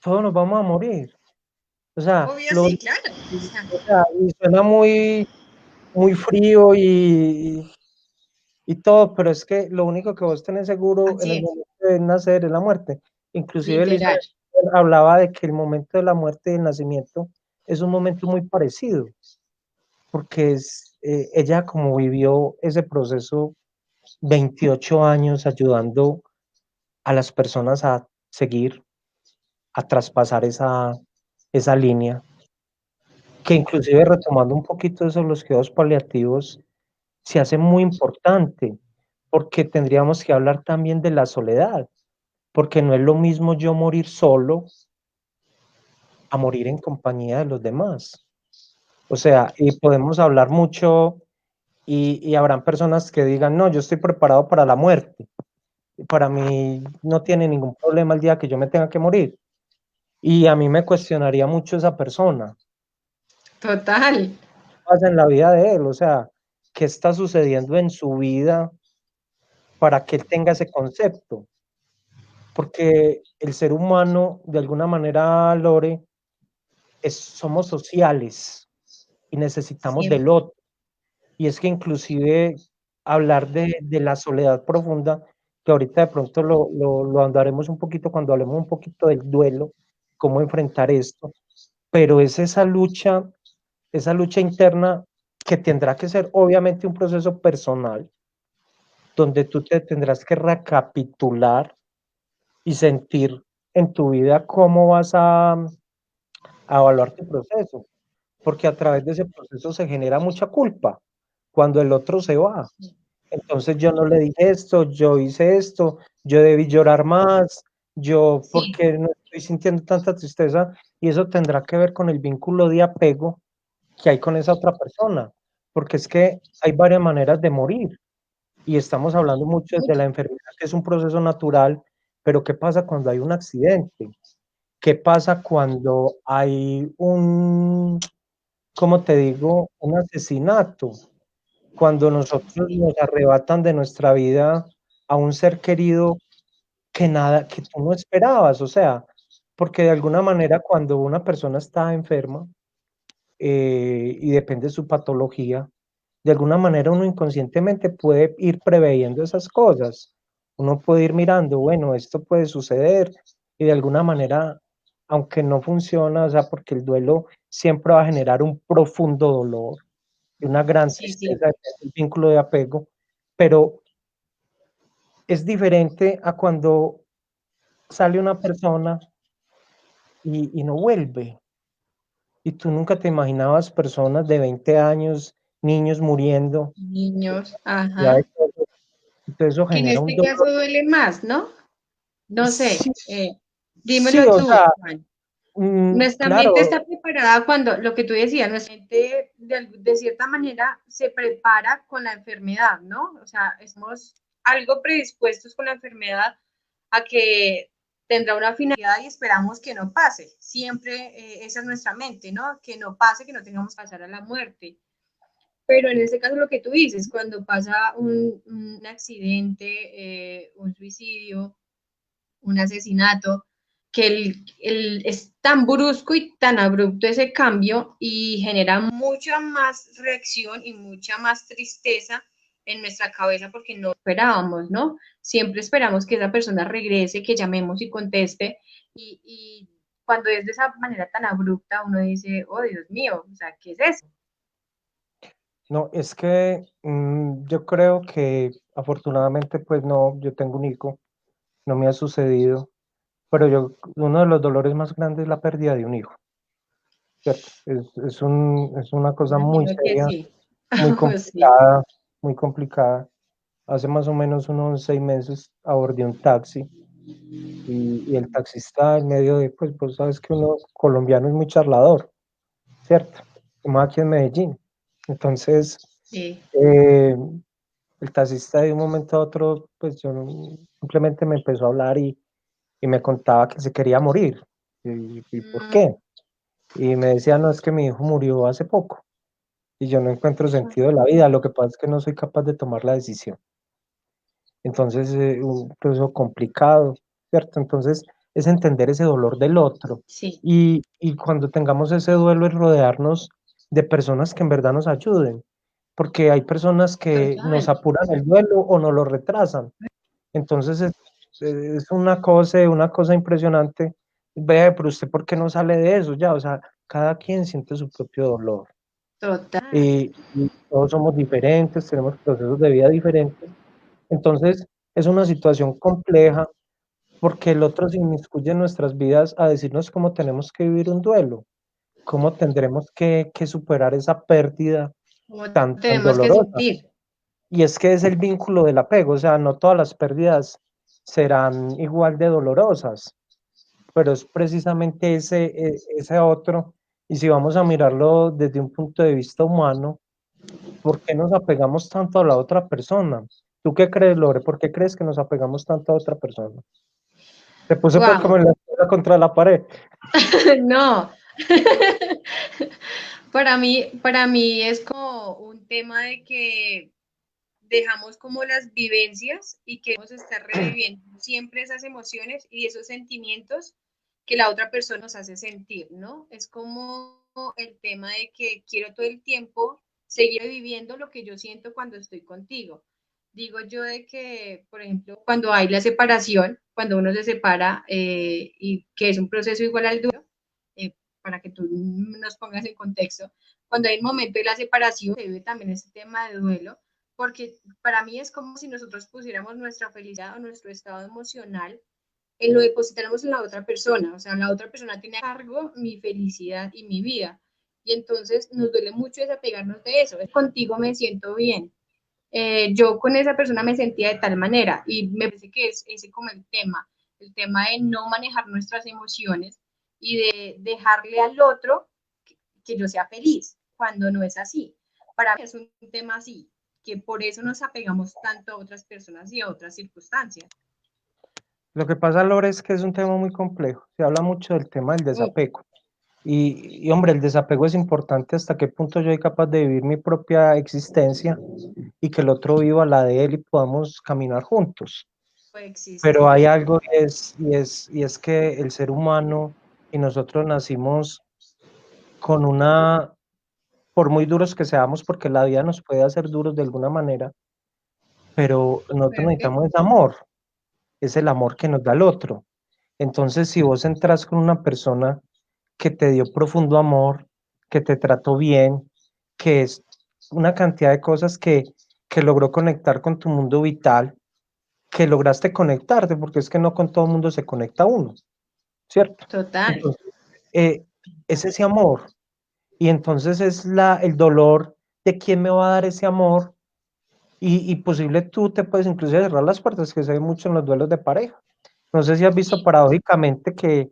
todos nos vamos a morir. O sea, obvio sí, claro. O sea, o sea, y suena muy frío y todo, pero es que lo único que vos tenés seguro en así el es, momento de nacer es la muerte. Inclusive literal. Elizabeth hablaba de que el momento de la muerte y el nacimiento es un momento muy parecido, porque ella como vivió ese proceso 28 años ayudando a las personas a seguir, a traspasar esa línea, que inclusive retomando un poquito eso, los cuidados paliativos se hace muy importante, porque tendríamos que hablar también de la soledad, porque no es lo mismo yo morir solo a morir en compañía de los demás. O sea, y podemos hablar mucho y habrán personas que digan, no, yo estoy preparado para la muerte. Para mí no tiene ningún problema el día que yo me tenga que morir. Y a mí me cuestionaría mucho esa persona. Total. ¿Qué pasa en la vida de él? O sea, ¿qué está sucediendo en su vida para que él tenga ese concepto? Porque el ser humano, de alguna manera, Lore, somos sociales y necesitamos del Siempre. otro. Y es que inclusive hablar de la soledad profunda, que ahorita de pronto lo andaremos un poquito cuando hablemos un poquito del duelo, cómo enfrentar esto, pero es esa lucha interna que tendrá que ser obviamente un proceso personal, donde tú te tendrás que recapitular y sentir en tu vida cómo vas a evaluar tu proceso, porque a través de ese proceso se genera mucha culpa cuando el otro se va. Entonces yo no le dije esto, yo hice esto, yo debí llorar más, yo Sí, porque no estoy sintiendo tanta tristeza y eso tendrá que ver con el vínculo de apego que hay con esa otra persona, porque es que hay varias maneras de morir y estamos hablando mucho de mucho. la enfermedad, que es un proceso natural, pero ¿qué pasa cuando hay un accidente? ¿Qué pasa cuando hay cómo te digo, un asesinato? Cuando nosotros Sí, nos arrebatan de nuestra vida a un ser querido que nada, que tú no esperabas, o sea, porque de alguna manera cuando una persona está enferma y depende de su patología, de alguna manera uno inconscientemente puede ir preveyendo esas cosas. Uno puede ir mirando, bueno, esto puede suceder y de alguna manera, aunque no funciona, o sea, porque el duelo siempre va a generar un profundo dolor y una gran sí, sí. tristeza, el vínculo de apego, pero es diferente a cuando sale una persona y no vuelve. Y tú nunca te imaginabas personas de 20 años, niños muriendo, Niños, ya de ajá. todo. Entonces eso Que en genera un este caso dolor. duele más, ¿no? No Sí, sé, sí, dímelo o tú, sea, Juan. Nuestra mente claro, está preparada cuando, lo que tú decías, nuestra mente de cierta manera se prepara con la enfermedad, ¿no? O sea, estamos algo predispuestos con la enfermedad a que tendrá una finalidad y esperamos que no pase. Siempre esa es nuestra mente, ¿no? Que no pase, que no tengamos que pasar a la muerte. Pero en este caso lo que tú dices, cuando pasa un accidente, un suicidio, un asesinato, que es tan brusco y tan abrupto ese cambio y genera mucha más reacción y mucha más tristeza en nuestra cabeza porque no esperábamos, ¿no? Siempre esperamos que esa persona regrese, que llamemos y conteste, y cuando es de esa manera tan abrupta, uno dice, oh Dios mío, o sea, ¿qué es eso? No, es que yo creo que afortunadamente, pues no, yo tengo un hijo, no me ha sucedido, pero uno de los dolores más grandes es la pérdida de un hijo, ¿cierto? Es una cosa muy Imagino que seria, sí. muy Sí. complicada, muy complicada. Hace más o menos unos 6 meses abordé un taxi y el taxista en medio de, pues vos sabes que uno colombiano es muy charlador, ¿cierto? Como aquí en Medellín. Entonces, Sí. eh, el taxista de un momento a otro, pues simplemente me empezó a hablar y me contaba que se quería morir. ¿Y por Mm, qué? Y me decía, no, es que mi hijo murió hace poco y yo no encuentro sentido de la vida, lo que pasa es que no soy capaz de tomar la decisión. Entonces, un proceso complicado, ¿cierto? Entonces, es entender ese dolor del otro. sí, Y cuando tengamos ese duelo, es rodearnos de personas que en verdad nos ayuden, porque hay personas que nos total. apuran el duelo o nos lo retrasan. Entonces, es una cosa impresionante. Vea, pero usted, ¿por qué no sale de eso? Ya, o sea, cada quien siente su propio dolor. Total. Y todos somos diferentes, tenemos procesos de vida diferentes. Entonces, es una situación compleja porque el otro se inmiscuye en nuestras vidas a decirnos cómo tenemos que vivir un duelo, cómo tendremos que superar esa pérdida ¿Cómo tan tenemos que dolorosa. sentir? Y es que es el vínculo del apego, o sea, no todas las pérdidas serán igual de dolorosas, pero es precisamente ese otro. Y si vamos a mirarlo desde un punto de vista humano, ¿por qué nos apegamos tanto a la otra persona? ¿Tú qué crees, Lore? ¿Por qué crees que nos apegamos tanto a otra persona? Te puse pues como Wow. en la escuela contra la pared. No. Para mí es como un tema de que dejamos como las vivencias y queremos estar reviviendo siempre esas emociones y esos sentimientos que la otra persona nos hace sentir, ¿no? Es como el tema de que quiero todo el tiempo seguir viviendo lo que yo siento cuando estoy contigo. Digo yo de que, por ejemplo, cuando hay la separación, cuando uno se separa y que es un proceso igual al duelo, para que tú nos pongas en contexto, cuando hay un momento de la separación, se vive también ese tema de duelo, porque para mí es como si nosotros pusiéramos nuestra felicidad o nuestro estado emocional lo depositáramos en la otra persona, o sea, la otra persona tiene a cargo mi felicidad y mi vida. Y entonces nos duele mucho desapegarnos de eso. Contigo me siento bien. Yo con esa persona me sentía de tal manera y me parece que es ese como el tema de no manejar nuestras emociones y de dejarle al otro que yo sea feliz, cuando no es así. Para mí es un tema así, que por eso nos apegamos tanto a otras personas y a otras circunstancias. Lo que pasa, Lore, es que es un tema muy complejo. Se habla mucho del tema del desapego. Hombre, el desapego es importante hasta qué punto yo soy capaz de vivir mi propia existencia y que el otro viva la de él y podamos caminar juntos. Puede Pero existir. hay algo y es que el ser humano y nosotros nacimos con por muy duros que seamos, porque la vida nos puede hacer duros de alguna manera, pero nosotros necesitamos ese amor, es el amor que nos da el otro. Entonces, si vos entras con una persona que te dio profundo amor, que te trató bien, que es una cantidad de cosas que logró conectar con tu mundo vital, que lograste conectarte, porque es que no con todo el mundo se conecta uno, ¿cierto? Total. Entonces, eh, es ese amor, y entonces es el dolor de quién me va a dar ese amor, y posible tú te puedes incluso cerrar las puertas, que se ve mucho en los duelos de pareja. No sé si has visto Sí, paradójicamente que,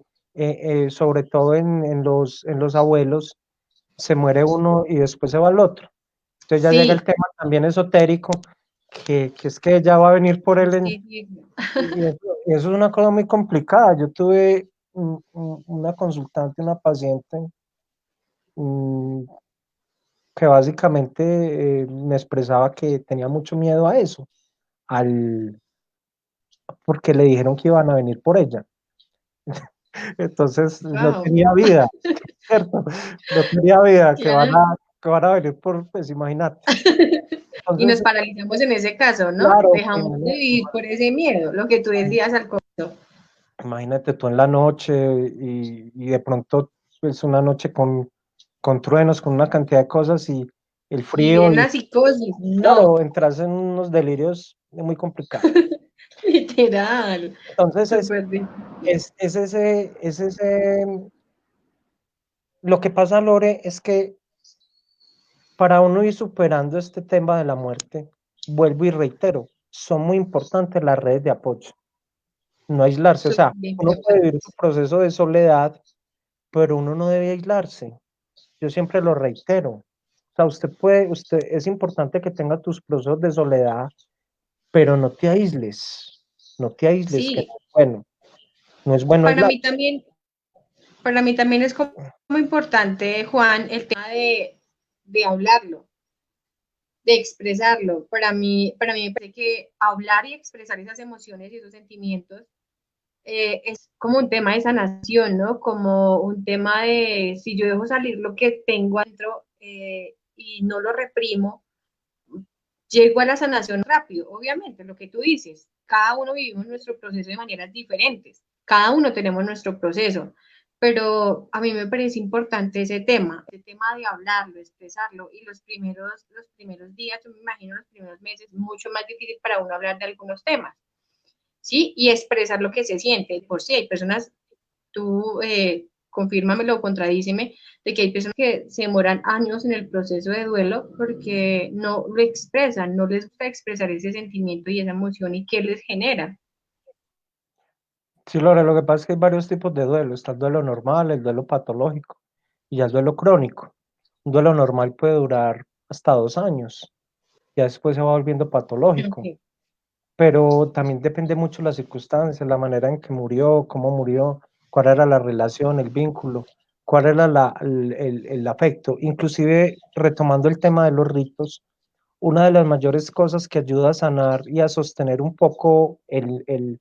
sobre todo en los abuelos, se muere uno y después se va el otro. Entonces ya llega el sí, tema también esotérico, que es que ella va a venir por él, sí, sí. y eso es una cosa muy complicada. Yo tuve una consultante, una paciente, mm, que básicamente me expresaba que tenía mucho miedo a eso, al, porque le dijeron que iban a venir por ella. Entonces no Wow. tenía vida, ¿cierto? No tenía vida, que van Claro. a, que van a venir por, pues imagínate. Y nos Entonces, paralizamos en ese caso, ¿no? claro, Dejamos de vivir por ese miedo, lo que tú decías al comienzo. imagínate tú en la noche y de pronto es una noche con truenos, con una cantidad de cosas y el Y frío viene y la psicosis, no, claro, entras en unos delirios muy complicados. literal, Entonces súper difícil. es ese, lo que pasa, Lore, es que para uno ir superando este tema de la muerte, vuelvo y reitero, son muy importantes las redes de apoyo, no aislarse, o Súper sea, uno puede importante. vivir su proceso de soledad, pero uno no debe aislarse. Yo siempre lo reitero. O sea, es importante que tenga tus procesos de soledad, pero no te aísles, que Sí, no es bueno, no es bueno para aislar. mí también, para mí también es como importante, Juan, el tema de hablarlo, de expresarlo. Para mí me parece que hablar y expresar esas emociones y esos sentimientos es como un tema de sanación, ¿no? Como un tema de si yo dejo salir lo que tengo adentro y no lo reprimo, llego a la sanación rápido. Obviamente, lo que tú dices, cada uno vivimos nuestro proceso de maneras diferentes, cada uno tenemos nuestro proceso, pero a mí me parece importante ese tema de hablarlo, expresarlo, y los primeros días, yo me imagino los primeros meses, mucho más difícil para uno hablar de algunos temas, ¿sí? Y expresar lo que se siente. Por si sí, hay personas, tú confírmamelo o contradíceme, de que hay personas que se demoran años en el proceso de duelo porque no lo expresan, no les gusta expresar ese sentimiento y esa emoción y qué les genera. Sí, Lore, lo que pasa es que hay varios tipos de duelo. Está el duelo normal, el duelo patológico y ya el duelo crónico. Un duelo normal puede durar hasta 2 años, ya después se va volviendo patológico, Okay. pero también depende mucho las circunstancias, la manera en que murió, cómo murió, cuál era la relación, el vínculo, cuál era el afecto. Inclusive, retomando el tema de los ritos, una de las mayores cosas que ayuda a sanar y a sostener un poco el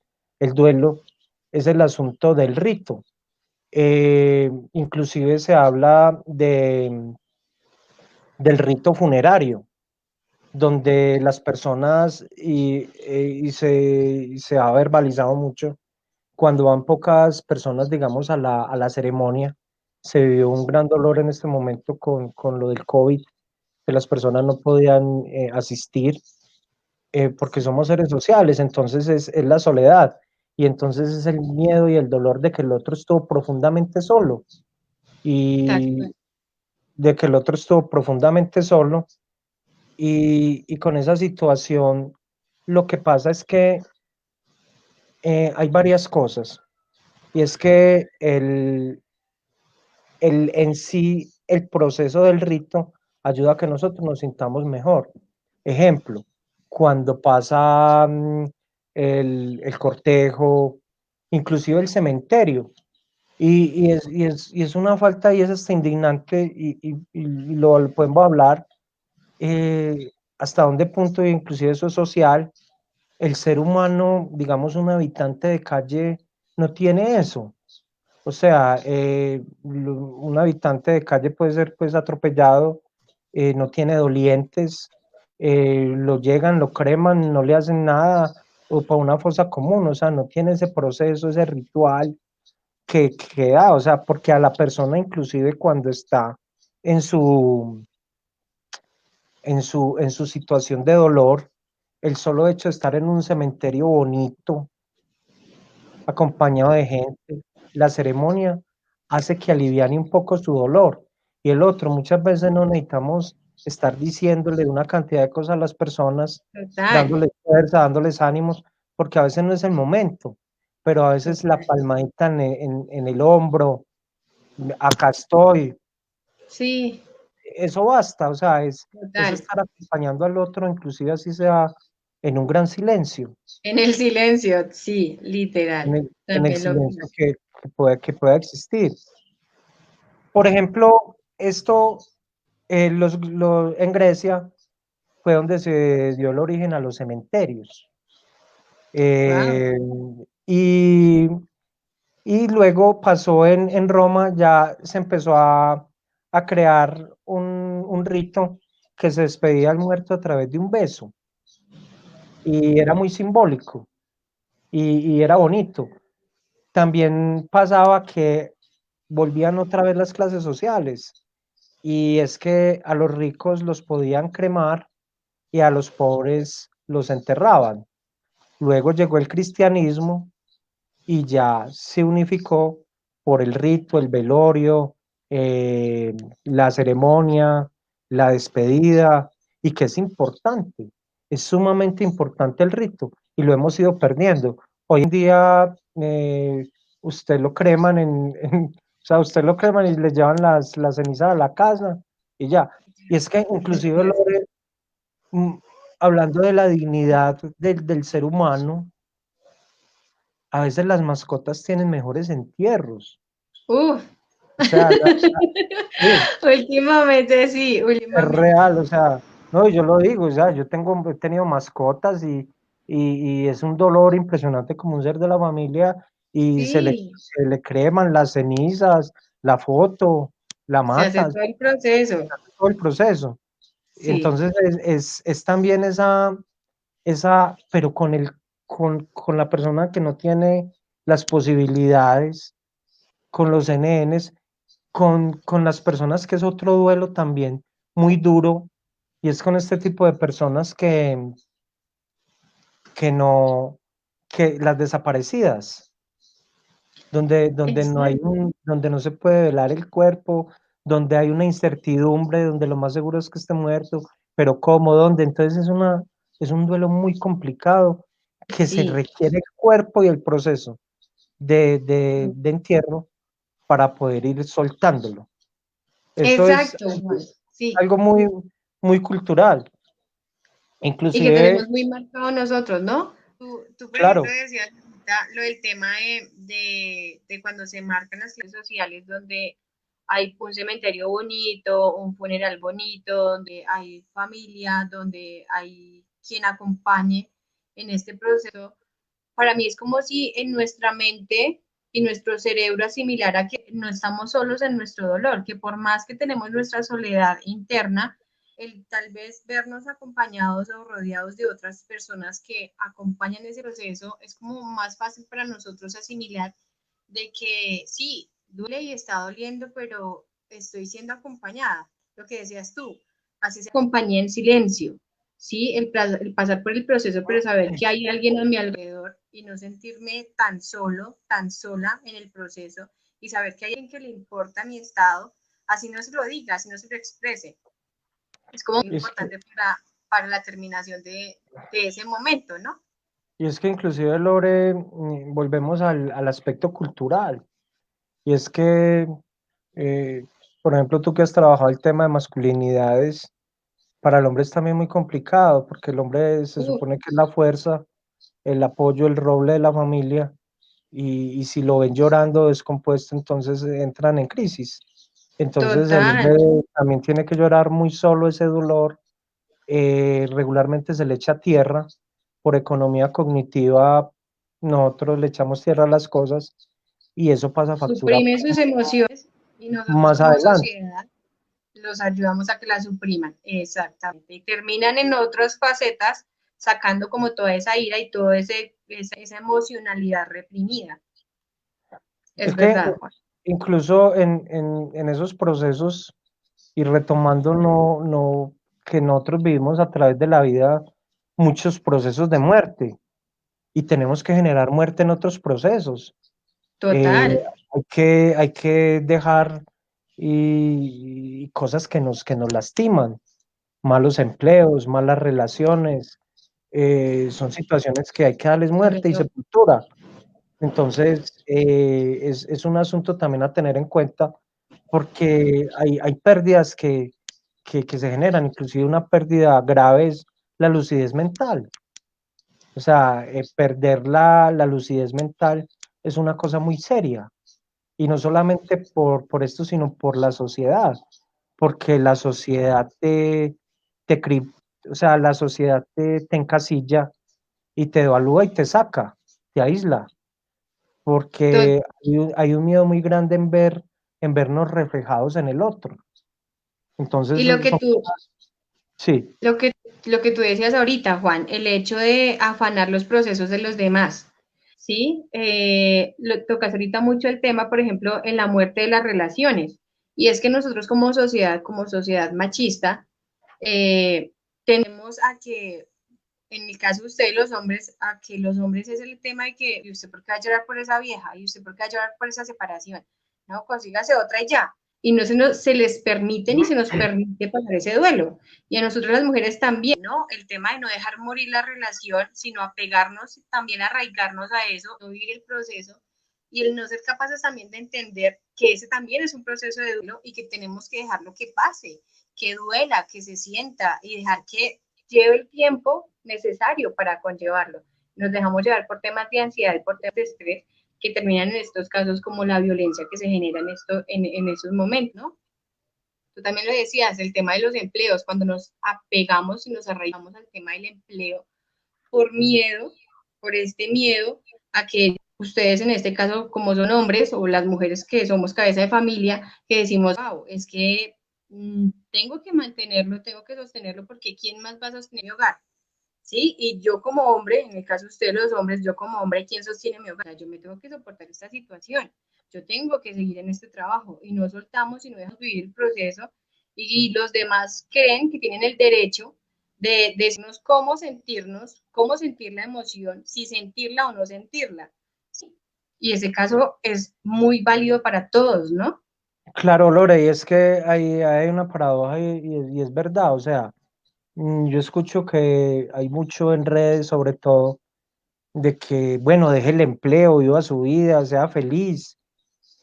duelo es el asunto del rito. Inclusive se habla del rito funerario, donde las personas, y se ha verbalizado mucho, cuando van pocas personas, digamos, a la ceremonia, se vivió un gran dolor en este momento con lo del COVID, que las personas no podían asistir porque somos seres sociales, entonces es la soledad, y entonces es el miedo y el dolor de que el otro estuvo profundamente solo, y de que el otro estuvo profundamente solo, y con esa situación lo que pasa es que hay varias cosas, y es que en sí el proceso del rito ayuda a que nosotros nos sintamos mejor. Ejemplo, cuando pasa el cortejo, inclusive el cementerio, y es una falta y es hasta indignante y lo podemos hablar hasta dónde punto, inclusive eso es social, el ser humano, digamos un habitante de calle, no tiene eso. O sea, un habitante de calle puede ser pues atropellado, no tiene dolientes, lo llegan, lo creman, no le hacen nada, o para una fosa común, o sea, no tiene ese proceso, ese ritual que da, o sea, porque a la persona inclusive cuando está en en su situación de dolor, el solo hecho de estar en un cementerio bonito, acompañado de gente, la ceremonia hace que aliviane un poco su dolor. Y el otro, muchas veces no necesitamos estar diciéndole una cantidad de cosas a las personas, Total, dándoles fuerza, dándoles ánimos, porque a veces no es el momento, pero a veces la total. palmadita en el hombro, acá estoy, Sí, eso basta, o sea, es total. estar acompañando al otro, inclusive así sea en un gran silencio, En el silencio, sí, literal. en el También lo silencio pienso. que pueda existir. Por ejemplo, esto en Grecia fue donde se dio el origen a los cementerios. Wow. Eh, y, y luego pasó en Roma, ya se empezó a crear un rito que se despedía al muerto a través de un beso y era muy simbólico y era bonito. También pasaba que volvían otra vez las clases sociales y es que a los ricos los podían cremar y a los pobres los enterraban. Luego llegó el cristianismo y ya se unificó por el rito, el velorio, la ceremonia, la despedida, y que es importante, es sumamente importante el rito, y lo hemos ido perdiendo. Hoy en día usted lo creman o sea, usted lo creman y le llevan las cenizas a la casa y ya. Y es que inclusive, Lore, mm, hablando de la dignidad del ser humano, a veces las mascotas tienen mejores entierros. Uf, O sea, sí, últimamente sí, es últimamente real, o sí. sea, no, yo lo digo, o sea, he tenido mascotas y es un dolor impresionante como un ser de la familia y Sí, se le creman las cenizas, la foto, la se hace matan, todo el proceso. todo el proceso. Sí, Entonces es también pero con la persona que no tiene las posibilidades, con los NNs, con las personas que es otro duelo también muy duro, y es con este tipo de personas que no, que las desaparecidas, exacto. donde no se puede velar el cuerpo, donde hay una incertidumbre, donde lo más seguro es que esté muerto, pero ¿cómo? ¿Dónde? Entonces es un duelo muy complicado que se Sí, requiere el cuerpo y el proceso de entierro para poder ir soltándolo. Eso es exacto, Juan. Sí. algo muy, muy cultural. Y que Inclusive, tenemos muy marcado nosotros, ¿no? Tú, por ejemplo, claro, decías ahorita lo del tema de cuando se marcan las clases sociales, donde hay un cementerio bonito, un funeral bonito, donde hay familia, donde hay quien acompañe en este proceso. Para mí es como si en nuestra mente y nuestro cerebro asimilara que no estamos solos en nuestro dolor, que por más que tenemos nuestra soledad interna, el tal vez vernos acompañados o rodeados de otras personas que acompañan ese proceso es como más fácil para nosotros asimilar de que sí, duele y está doliendo, pero estoy siendo acompañada. Lo que decías tú, así se acompañé en silencio, ¿sí? El pasar por el proceso, pero saber que hay alguien a mi alrededor y no sentirme tan solo, tan sola en el proceso y saber que hay alguien que le importa mi estado, así no se lo diga, así no se lo exprese. Es como muy es que, importante para la terminación de ese momento, ¿no? y es que inclusive, Lore, volvemos al aspecto cultural. Y es que, eh, por ejemplo, tú que has trabajado el tema de masculinidades, para el hombre es también muy complicado, porque el hombre se Uf, supone que es la fuerza, el apoyo, el roble de la familia, y si lo ven llorando descompuesto, entonces entran en crisis. Entonces el hombre total, también tiene que llorar muy solo ese dolor. Regularmente se le echa tierra por economía cognitiva, nosotros le echamos tierra a las cosas y eso pasa factura suprime sus emociones y nosotros más como adelante. sociedad los ayudamos a que la supriman, exactamente, y terminan en otras facetas sacando como toda esa ira y toda esa emocionalidad reprimida. Es Es que verdad, Juan. incluso en esos procesos y retomando que nosotros vivimos a través de la vida muchos procesos de muerte y tenemos que generar muerte en otros procesos. Eh, Total, hay que dejar y cosas que nos lastiman, malos empleos, malas relaciones, son situaciones que hay que darles muerte y correcto. sepultura. Entonces, es un asunto también a tener en cuenta porque hay pérdidas que se generan, inclusive una pérdida grave es la lucidez mental. O sea, perder la lucidez mental es una cosa muy seria. Y no solamente por esto, sino por la sociedad, porque la sociedad o sea, la sociedad te encasilla y te evalúa y te saca, te aísla, porque hay un miedo muy grande en vernos reflejados en el otro. Y Entonces, lo que son tú, cosas, Sí, Lo que, lo que tú decías ahorita, Juan, el hecho de afanar los procesos de los demás, ¿sí? Tocas ahorita mucho el tema, por ejemplo, en la muerte de las relaciones. Y es que nosotros como sociedad machista, tenemos a que, en el caso de ustedes los hombres, a que los hombres es el tema de que, ¿y usted por qué va a llorar por esa vieja? ¿Y usted por qué va a llorar por esa separación? No, consígase otra y ya. Y no se les permite ni se nos permite pasar ese duelo. Y a nosotros las mujeres también, ¿no? El tema de no dejar morir la relación, sino apegarnos, también arraigarnos a eso, no vivir el proceso y el no ser capaces también de entender que ese también es un proceso de duelo y que tenemos que dejarlo que pase, que duela, que se sienta y dejar que lleve el tiempo necesario para conllevarlo. Nos dejamos llevar por temas de ansiedad, por temas de estrés, que terminan en estos casos como la violencia que se genera en esos momentos, ¿no? Tú también lo decías, el tema de los empleos, cuando nos apegamos y nos arraigamos al tema del empleo por miedo, por este miedo a que ustedes en este caso, como son hombres o las mujeres que somos cabeza de familia, que decimos, wow, es que tengo que mantenerlo, tengo que sostenerlo porque ¿quién más va a sostener mi hogar? ¿Sí? Y yo como hombre, en el caso de ustedes los hombres, yo como hombre, ¿quién sostiene mi hogar? Yo me tengo que soportar esta situación, yo tengo que seguir en este trabajo y no soltamos y no dejamos vivir el proceso y los demás creen que tienen el derecho de decirnos cómo sentir la emoción, si sentirla o no sentirla. ¿Sí? Y ese caso es muy válido para todos, ¿no? claro, Lore, y es que hay una paradoja y es verdad, o sea, yo escucho que hay mucho en redes, sobre todo, de que, bueno, deje el empleo, viva su vida, sea feliz,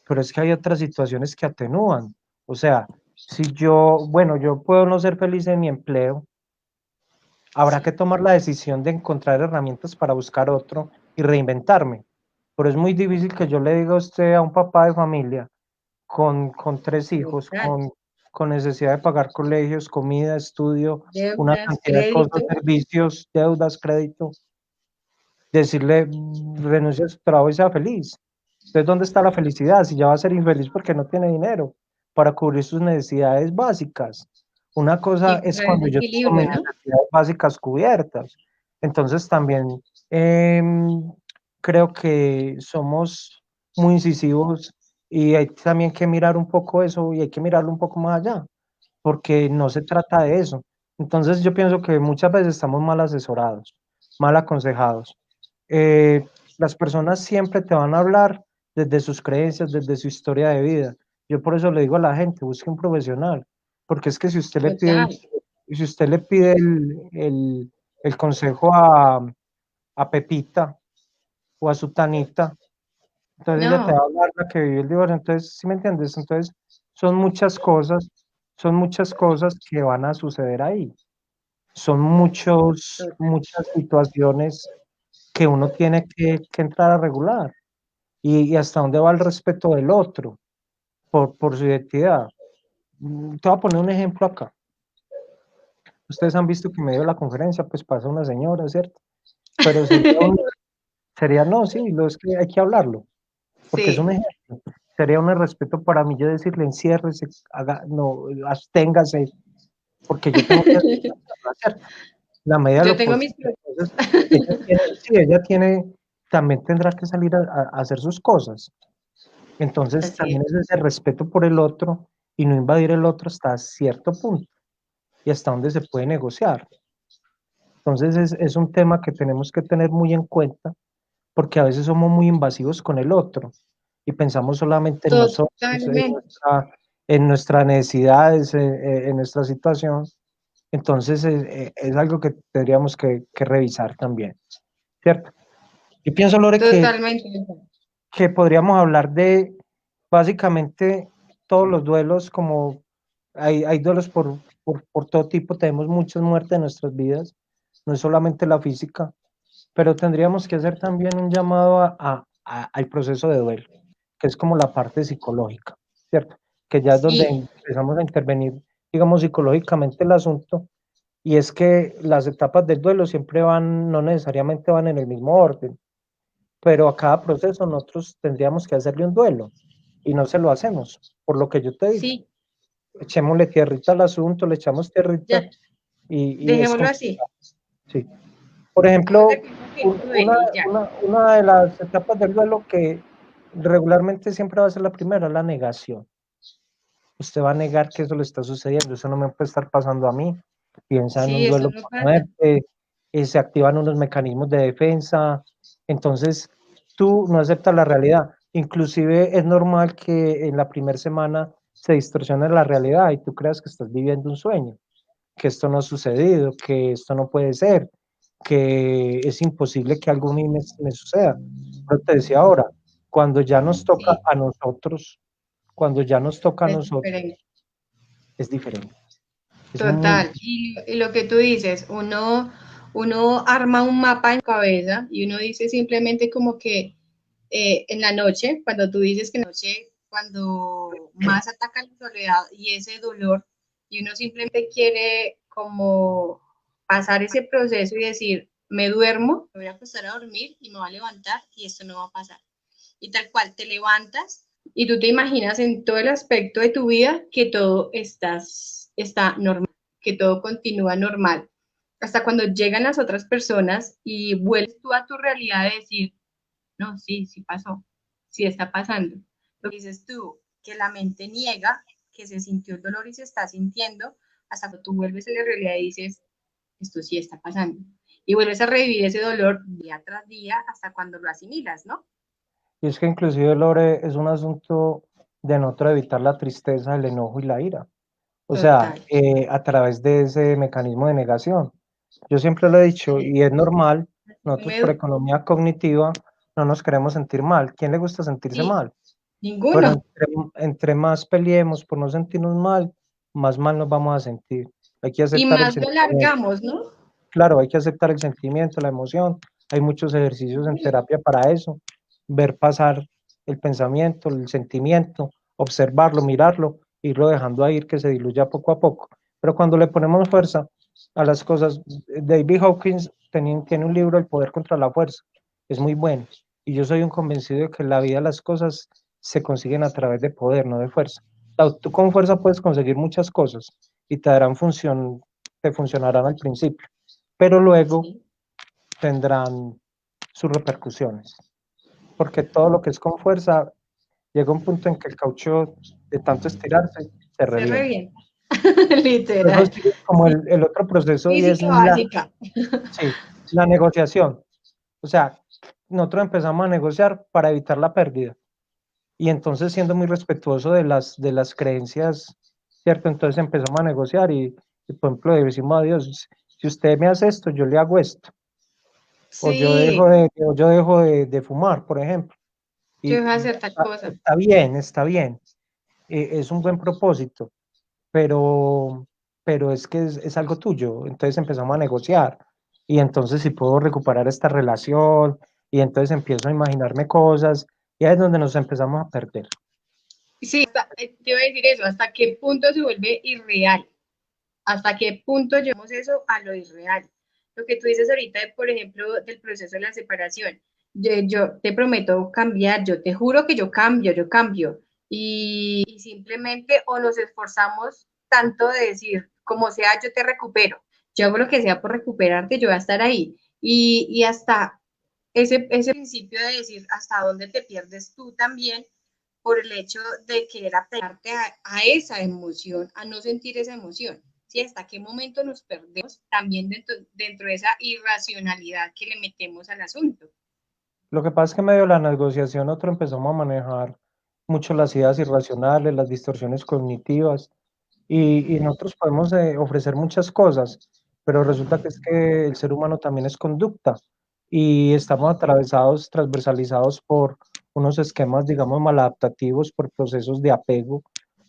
pero es que hay otras situaciones que atenúan. O sea, si yo, bueno, yo puedo no ser feliz en mi empleo, habrá que Sí, tomar la decisión de encontrar herramientas para buscar otro y reinventarme. Pero es muy difícil que yo le diga a usted, a un papá de familia, con tres hijos, total. con necesidad de pagar colegios, comida, estudio, una Deudas, cantidad de cosas, crédito, servicios, deudas, crédito, decirle renuncie a su trabajo y sea feliz. Entonces, ¿dónde está la felicidad? Si ya va a ser infeliz porque no tiene dinero para cubrir sus necesidades básicas. Una cosa y es traer cuando el yo tengo mis equilibrio, ¿no? necesidades básicas cubiertas. Entonces, también creo que somos muy incisivos y hay también que mirar un poco eso y hay que mirarlo un poco más allá, porque no se trata de eso. Entonces, yo pienso que muchas veces estamos mal asesorados, mal aconsejados. Eh, las personas siempre te van a hablar desde sus creencias, desde su historia de vida. Yo por eso le digo a la gente, busque un profesional, porque es que Total. si usted le pide el consejo a Pepita o a Sutanita, entonces ella te va No, a hablar la que vive el divorcio. Entonces, ¿sí me entiendes? Entonces, son muchas cosas que van a suceder ahí. Son muchas situaciones que uno tiene que entrar a regular y hasta dónde va el respeto del otro por su identidad. Te voy a poner un ejemplo acá. Ustedes han visto que en medio de la conferencia pues pasa una señora, ¿cierto? Pero sería no, sí, es que hay que hablarlo, porque es un sí. ejemplo. Sería un irrespeto para mí yo decirle enciérrese, haga, no, absténgase, porque yo tengo que hacer la medida de Yo lo tengo posible. mis... Entonces, sí, ella tiene, también tendrá que salir a hacer sus cosas. Entonces, Así también es. es ese respeto por el otro y no invadir el otro hasta cierto punto y hasta donde se puede negociar. Entonces, es un tema que tenemos que tener muy en cuenta porque a veces somos muy invasivos con el otro y pensamos solamente en nosotros, Totalmente. en nuestras necesidades, en nuestra situación. Entonces, es algo que tendríamos que revisar también, ¿cierto? Yo pienso, Lore, Totalmente. que podríamos hablar de básicamente todos los duelos, como hay duelos por todo tipo, tenemos muchas muertes en nuestras vidas, no es solamente la física, pero tendríamos que hacer también un llamado al proceso de duelo, que es como la parte psicológica, ¿cierto? Que ya es donde Sí, empezamos a intervenir, digamos, psicológicamente el asunto, y es que las etapas del duelo siempre van, no necesariamente van en el mismo orden, pero a cada proceso nosotros tendríamos que hacerle un duelo y no se lo hacemos, por lo que yo te digo. sí. Echémosle tierrita al asunto, le echamos tierrita Ya, y es Dejémoslo como, así. sí. Por Hagamos de ejemplo, cuenta que duele y ya. una de las etapas del duelo que regularmente siempre va a ser la primera, la negación. Usted va a negar que eso le está sucediendo, eso no me puede estar pasando a mí. Piensa en un Sí, eso duelo no por pasa. muerte, se activan unos mecanismos de defensa, entonces tú no aceptas la realidad. Inclusive es normal que en la primera semana se distorsione la realidad y tú creas que estás viviendo un sueño, que esto no ha sucedido, que esto no puede ser, que es imposible que algo a mí me suceda. Pero te decía ahora, cuando ya nos toca Sí, a nosotros, cuando ya nos toca a es nosotros, diferente. es diferente. Es muy, Total. Y lo que tú dices, uno arma un mapa en cabeza y uno dice simplemente como que en la noche, cuando tú dices que en la noche, cuando más ataca la soledad y ese dolor, y uno simplemente quiere como pasar ese proceso y decir, me duermo, me voy a acostar a dormir y me voy a levantar y esto no va a pasar. Y tal cual, te levantas y tú te imaginas en todo el aspecto de tu vida que todo está normal, que todo continúa normal. Hasta cuando llegan las otras personas y vuelves tú a tu realidad de decir, no, sí, sí pasó, sí está pasando. Lo que dices tú, que la mente niega que se sintió el dolor y se está sintiendo, hasta que tú vuelves a la realidad y dices, esto sí está pasando. Y vuelves a revivir ese dolor día tras día hasta cuando lo asimilas, ¿no? y es que inclusive, Lore, es un asunto de nosotros evitar la tristeza, el enojo y la ira. O sea, Total. a través de ese mecanismo de negación. Yo siempre lo he dicho, Sí. y es normal, nosotros por Me, economía cognitiva no nos queremos sentir mal. ¿Quién le gusta sentirse sí, mal? Pero ninguno. entre más peleemos por no sentirnos mal, más mal nos vamos a sentir. Hay que Y aceptar el más lo sentimiento. alargamos, ¿no? Claro, hay que aceptar el sentimiento, la emoción. Hay muchos ejercicios en terapia para eso. Ver pasar el pensamiento, el sentimiento, observarlo, mirarlo, irlo dejando ahí que se diluya poco a poco. Pero cuando le ponemos fuerza a las cosas, David Hawkins tiene un libro, El poder contra la fuerza. Es muy bueno. Y yo soy un convencido de que en la vida las cosas se consiguen a través de poder, no de fuerza. Tú con fuerza puedes conseguir muchas cosas y te darán función, te funcionarán al principio, pero luego Sí, tendrán sus repercusiones, porque todo lo que es con fuerza llega un punto en que el caucho de tanto estirarse se se revienta. revienta, Luego literal. sigue como el otro proceso y es Física básica. sí, la negociación. O sea, nosotros empezamos a negociar para evitar la pérdida y entonces siendo muy respetuoso de las creencias, ¿cierto? Entonces empezamos a negociar y por ejemplo, le decimos a Dios, si usted me hace esto, yo le hago esto. Sí, O yo dejo de fumar, por ejemplo. yo Y voy a hacer tal cosa. está bien, está bien. Es un buen propósito, pero, pero es que es algo tuyo. Entonces empezamos a negociar. Y entonces si puedo recuperar esta relación, y entonces empiezo a imaginarme cosas, y ahí es donde nos empezamos a perder. Sí, te iba a decir eso, hasta qué punto se vuelve irreal, hasta qué punto llevamos eso a lo irreal. Lo que tú dices ahorita, por ejemplo, del proceso de la separación. Yo te prometo cambiar, yo te juro que yo cambio. Y simplemente o nos esforzamos tanto de decir, como sea, yo te recupero. Yo hago lo que sea por recuperarte, yo voy a estar ahí. Y hasta ese principio de decir hasta dónde te pierdes tú también por el hecho de querer apegarte a esa emoción, a no sentir esa emoción. ¿Sí? Hasta qué momento nos perdemos también dentro de esa irracionalidad que le metemos al asunto. Lo que pasa es que en medio de la negociación nosotros empezamos a manejar mucho las ideas irracionales, las distorsiones cognitivas, y nosotros podemos ofrecer muchas cosas, pero resulta que es que el ser humano también es conducta y estamos atravesados, transversalizados por unos esquemas, digamos, maladaptativos, por procesos de apego,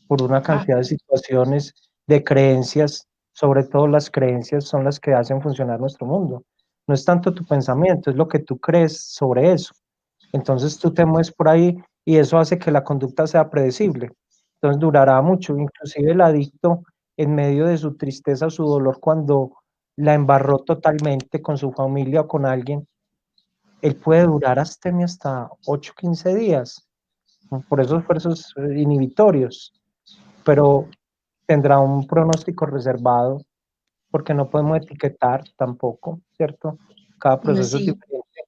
por una Ah, cantidad de situaciones, de creencias, sobre todo las creencias son las que hacen funcionar nuestro mundo. No es tanto tu pensamiento, es lo que tú crees sobre eso. Entonces tú te mueves por ahí y eso hace que la conducta sea predecible. Entonces durará mucho. Inclusive el adicto, en medio de su tristeza, su dolor, cuando la embarró totalmente con su familia o con alguien, él puede durar hasta 8 15 días por esos esfuerzos inhibitorios, pero tendrá un pronóstico reservado porque no podemos etiquetar tampoco, ¿cierto? Cada No, proceso es sí, diferente,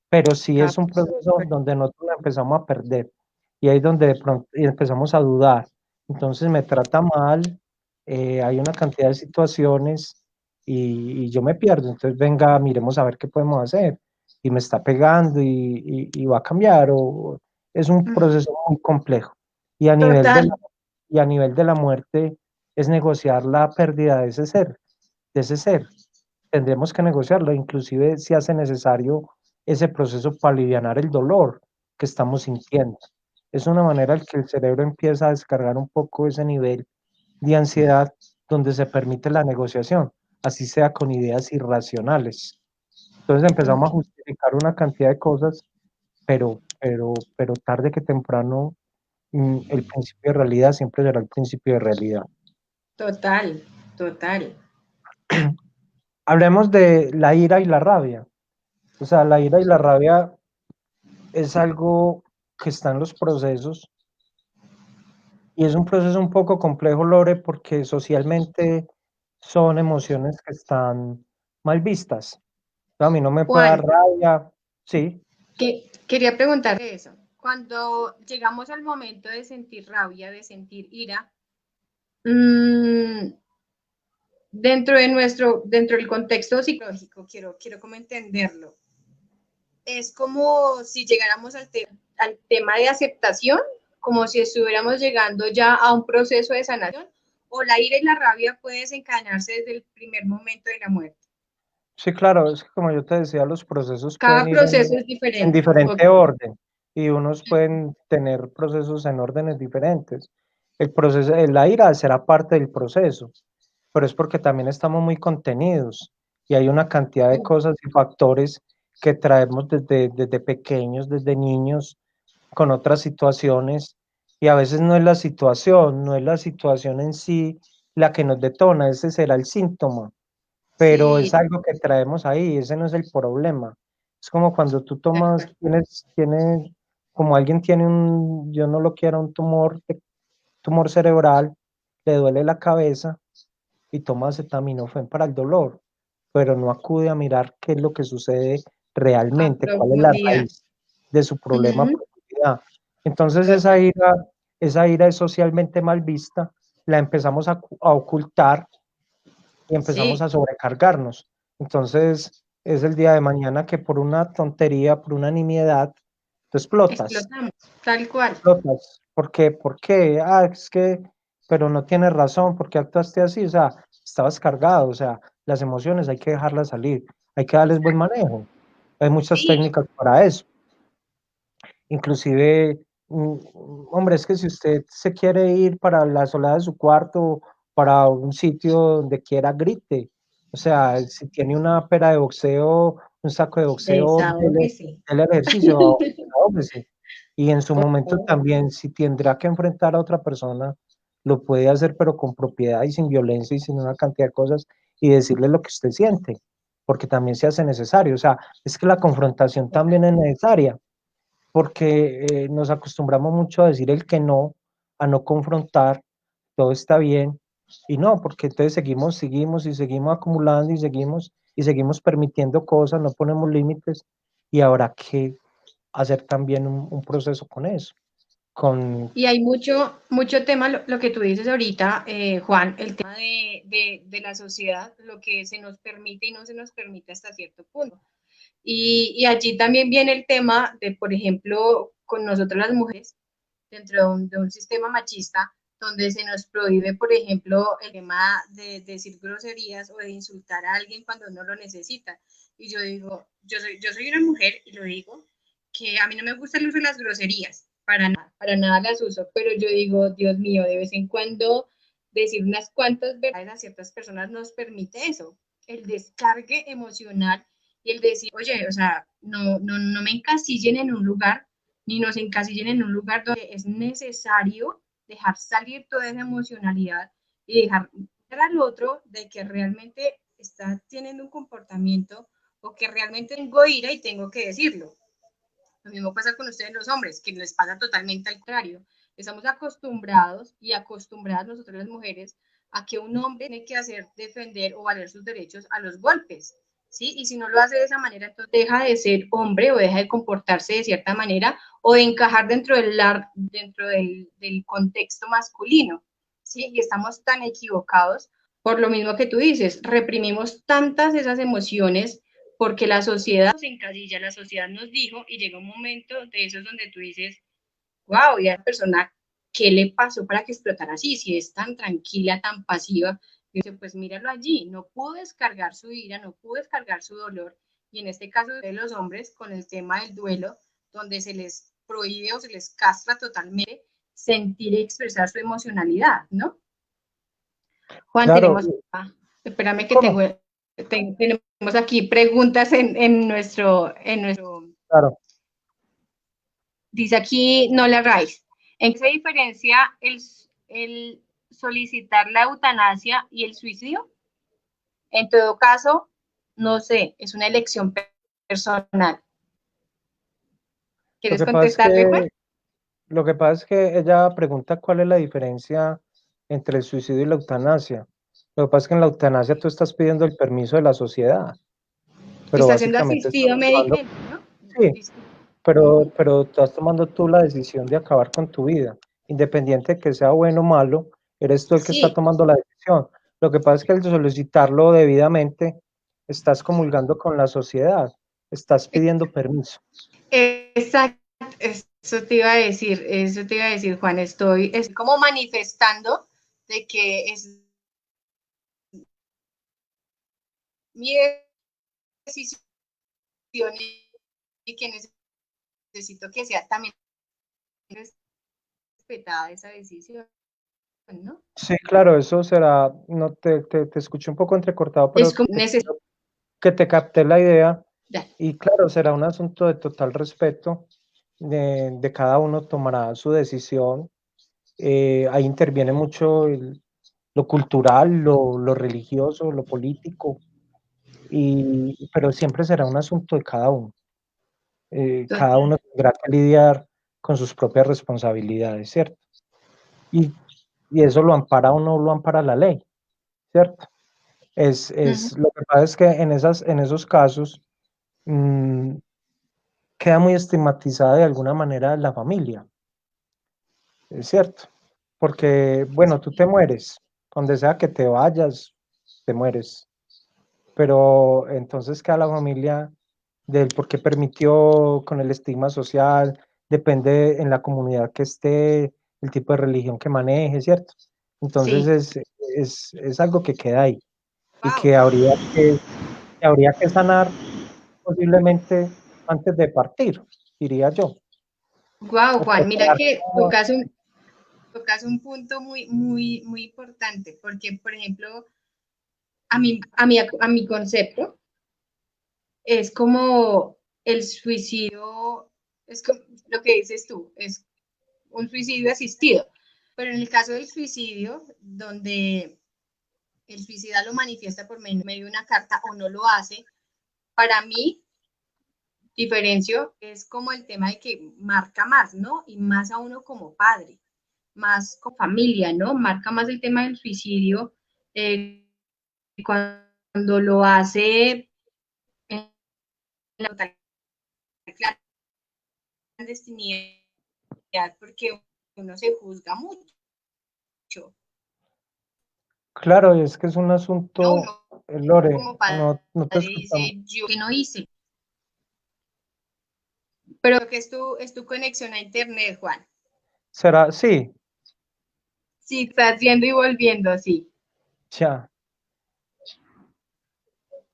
pero sí cada es un persona es proceso diferente. donde nosotros la empezamos a perder y ahí es donde de pronto y empezamos a dudar. Entonces me trata mal, hay una cantidad de situaciones y yo me pierdo. Entonces venga, miremos a ver qué podemos hacer. Y me está pegando y va a cambiar. O, es un Mm, proceso muy complejo. Y a nivel de total, la, y a nivel de la muerte es negociar la pérdida de ese ser. Tendremos que negociarlo, inclusive si hace necesario ese proceso para aliviar el dolor que estamos sintiendo. Es una manera en que el cerebro empieza a descargar un poco ese nivel de ansiedad donde se permite la negociación, así sea con ideas irracionales. Entonces empezamos a ok, justificar una cantidad de cosas, pero tarde que temprano el principio de realidad siempre será el principio de realidad. total, total. Hablemos de la ira y la rabia. O sea, la ira y la rabia es algo que está en los procesos y es un proceso un poco complejo, Lore, porque socialmente son emociones que están mal vistas. A mí no me puede dar Juan, rabia, sí, quería preguntarte eso. Cuando llegamos al momento de sentir rabia, de sentir ira, mmm, dentro del contexto psicológico, quiero como entenderlo. Es como si llegáramos al tema de aceptación, como si estuviéramos llegando ya a un proceso de sanación, o la ira y la rabia puede desencadenarse desde el primer momento de la muerte. sí, claro, es que como yo te decía, los procesos pueden Cada ir proceso es en diferente. diferente Ok. orden y unos pueden tener procesos en órdenes diferentes. El proceso, la ira será parte del proceso, pero es porque también estamos muy contenidos y hay una cantidad de cosas y factores que traemos desde pequeños, desde niños, con otras situaciones, y a veces no es la situación, no es la situación en sí la que nos detona, ese será el síntoma, pero es Sí, algo que traemos ahí, ese no es el problema. Es como cuando tú de tomas, acuerdo. como alguien tiene un, yo no lo quiero, un tumor cerebral, le duele la cabeza y toma acetaminofén para el dolor, pero no acude a mirar qué es lo que sucede A realmente, cuál es la profundidad. raíz de su problema a Ujú, profundidad. Entonces total. esa ira es socialmente mal vista, la empezamos a ocultar y empezamos Sí, a sobrecargarnos. Entonces es el día de mañana que por una tontería, por una nimiedad, tú explotas. explotamos, tal cual. Explotas. ¿Por qué? ¿Por qué? Ah, es que, pero no tienes razón, ¿por qué actuaste así? O sea, estabas cargado, o sea, las emociones hay que dejarlas salir, hay que darles buen manejo. Hay muchas Sí, técnicas para eso. Inclusive, hombre, es que si usted se quiere ir para la soledad de su cuarto, para un sitio donde quiera, grite. O sea, si tiene una pera de boxeo, un saco de boxeo, desahógese. dele ejercicio, desahógese. Y en su Por momento favor. también, si tendrá que enfrentar a otra persona, lo puede hacer, pero con propiedad y sin violencia y sin una cantidad de cosas, y decirle lo que usted siente, porque también se hace necesario. O sea, es que la confrontación también es necesaria porque nos acostumbramos mucho a decir el que no, a no confrontar, todo está bien, y no, porque entonces seguimos y seguimos acumulando y seguimos permitiendo cosas, no ponemos límites, y habrá que hacer también un proceso con eso, con, Y hay mucho tema, lo que tú dices ahorita, Juan, el tema de la sociedad, lo que se nos permite y no se nos permite hasta cierto punto. Y allí también viene el tema de, por ejemplo, con nosotros las mujeres, dentro de un sistema machista, donde se nos prohíbe, por ejemplo, el tema de decir groserías o de insultar a alguien cuando no lo necesita. Y yo digo, yo soy una mujer y lo digo, que a mí no me gusta el uso de las groserías, para nada las uso, pero yo digo, Dios mío, de vez en cuando decir unas cuantas verdades a ciertas personas nos permite eso, el descargue emocional y el decir, oye, o sea, no me encasillen en un lugar, ni nos encasillen en un lugar donde es necesario dejar salir toda esa emocionalidad y dejar al otro de que realmente está teniendo un comportamiento o que realmente tengo ira y tengo que decirlo. Lo mismo pasa con ustedes los hombres, que les pasa totalmente al contrario. Estamos acostumbrados y acostumbradas nosotros las mujeres a que un hombre tiene que hacer defender o valer sus derechos a los golpes, ¿sí? Y si no lo hace de esa manera, entonces deja de ser hombre o deja de comportarse de cierta manera o de encajar dentro del contexto masculino, ¿sí? Y estamos tan equivocados por lo mismo que tú dices, reprimimos tantas esas emociones porque la sociedad nos encasilla, la sociedad nos dijo y llega un momento de esos donde tú dices, wow, y a la persona, ¿qué le pasó para que explotara así? Si es tan tranquila, tan pasiva, dice, pues míralo allí, no pudo descargar su ira, no pudo descargar su dolor, y en este caso de los hombres, con el tema del duelo, donde se les prohíbe o se les castra totalmente sentir y expresar su emocionalidad, ¿no? Juan, Claro, espérame que ¿cómo? tenemos aquí preguntas en nuestro, Claro. dice aquí Nola Rice, ¿en qué se diferencia el solicitar la eutanasia y el suicidio? En todo caso, no sé, es una elección personal. Lo ¿Quieres que pasa es contestarle, Juan? que, lo que pasa es que ella pregunta cuál es la diferencia entre el suicidio y la eutanasia. Lo que pasa es que en la eutanasia tú estás pidiendo el permiso de la sociedad, pero Está siendo básicamente estás asistido tomando, médicamente, ¿no? sí, Uh -huh. pero estás tomando tú la decisión de acabar con tu vida, independiente de que sea bueno o malo, eres tú el que está Sí, tomando la decisión. Lo que pasa es que al solicitarlo debidamente, estás comulgando con la sociedad, estás pidiendo permiso. exacto. Eso te iba a decir, Juan, estoy como manifestando de que es mi decisión y que necesito que sea también respetada esa decisión, ¿no? Sí, claro, eso será, no te escuché un poco entrecortado, Es pero como necesario. que te capté la idea y claro, será un asunto de total respeto, de cada uno tomará su decisión, ahí interviene mucho lo cultural, lo religioso, lo político, pero siempre será un asunto de cada uno. Cada uno tendrá que lidiar con sus propias responsabilidades, ¿cierto? Y, y eso lo ampara o no lo ampara la ley, ¿cierto? Lo que pasa es que en esos casos mm, queda muy estigmatizada de alguna manera la familia, es cierto, porque, bueno, tú te mueres, donde sea que te vayas, te mueres, pero entonces queda la familia del por qué permitió con el estigma social, depende en la comunidad que esté, el tipo de religión que maneje, ¿cierto? Entonces Sí. es algo que queda ahí y Wow. que habría que sanar posiblemente antes de partir, diría yo. Wow, O Juan, mira preparar que tocas un punto muy, muy, muy importante, porque, por ejemplo, a mi concepto, es como el suicidio, es como lo que dices tú, es un suicidio asistido. Pero en el caso del suicidio, donde el suicida lo manifiesta por medio de una carta o no lo hace, para mí, diferencio, es como el tema de que marca más, ¿no? Y más a uno como padre, más con familia, ¿no? Marca más el tema del suicidio cuando lo hace en la total clandestinidad, porque uno se juzga mucho, claro, y es que es un ¿no? asunto, Uno Lore, como padre no te escuchamos. dice, yo que no hice, pero que es tu conexión a internet, Juan. ¿Será? Sí, Sí, estás yendo y volviendo, sí. ya.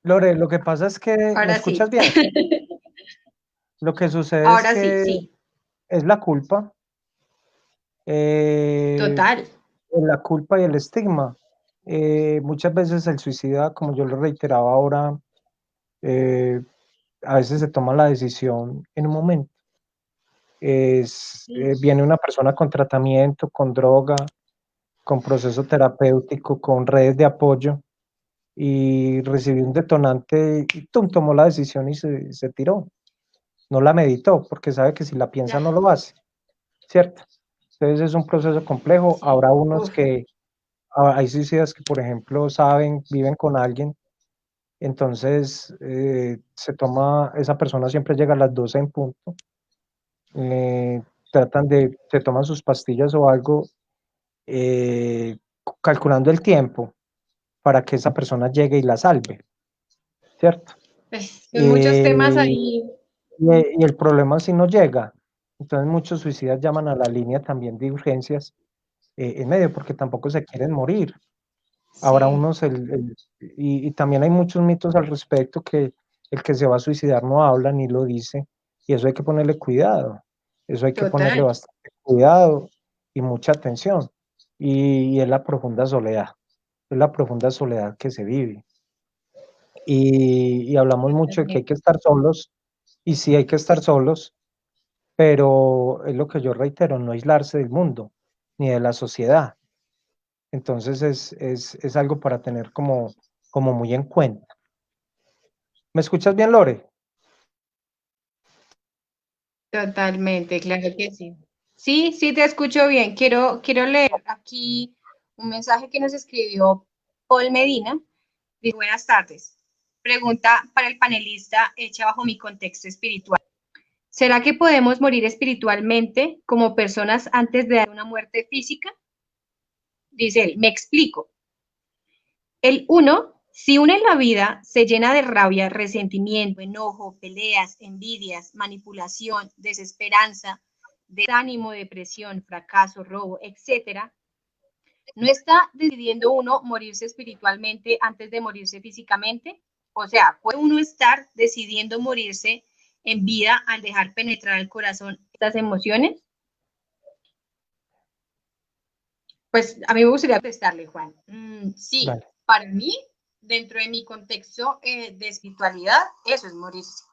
Lore, lo que pasa es que, ¿me Ahora escuchas sí. bien? Lo que sucede es Ahora sí, que sí. es la culpa, eh, Total. la culpa y el estigma. Muchas veces el suicida, como yo lo reiteraba ahora, eh, a veces se toma la decisión en un momento. Viene una persona con tratamiento, con droga, con proceso terapéutico, con redes de apoyo y recibió un detonante y ¡tum! Tomó la decisión y se tiró. No la meditó porque sabe que si la piensa Ya. no lo hace, ¿cierto? Entonces es un proceso complejo. Sí. Habrá unos Uf. hay suicidas que, por ejemplo, saben, viven con alguien, entonces esa persona siempre llega a las 12 en punto, eh, se toman sus pastillas o algo, eh, calculando el tiempo para que esa persona llegue y la salve, ¿cierto? Pues, son muchos temas Eh, ahí. y el problema si no llega. Entonces muchos suicidas llaman a la línea también de urgencias en medio, porque tampoco se quieren morir. Ahora Sí, unos, y también hay muchos mitos al respecto que el que se va a suicidar no habla ni lo dice, y eso hay que ponerle cuidado, eso hay que ponerle total. bastante cuidado y mucha atención. Y es la profunda soledad que se vive. Y hablamos mucho de que hay que estar solos, y sí hay que estar solos, pero es lo que yo reitero, no aislarse del mundo ni de la sociedad. Entonces es algo para tener como muy en cuenta. ¿Me escuchas bien, Lore? Totalmente, claro que sí. Sí, sí, te escucho bien. Quiero leer aquí un mensaje que nos escribió Paul Medina. Dice, buenas tardes. Pregunta para el panelista hecha bajo mi contexto espiritual. ¿Será que podemos morir espiritualmente como personas antes de dar una muerte física? Dice él, me explico. El uno, si uno en la vida se llena de rabia, resentimiento, enojo, peleas, envidias, manipulación, desesperanza, desánimo, depresión, fracaso, robo, etcétera, ¿no está decidiendo uno morirse espiritualmente antes de morirse físicamente? O sea, ¿puede uno estar decidiendo morirse en vida al dejar penetrar al corazón estas emociones? Pues a mí me gustaría contestarle, Juan. Sí, Dale. para mí, dentro de mi contexto de espiritualidad, eso es morirse.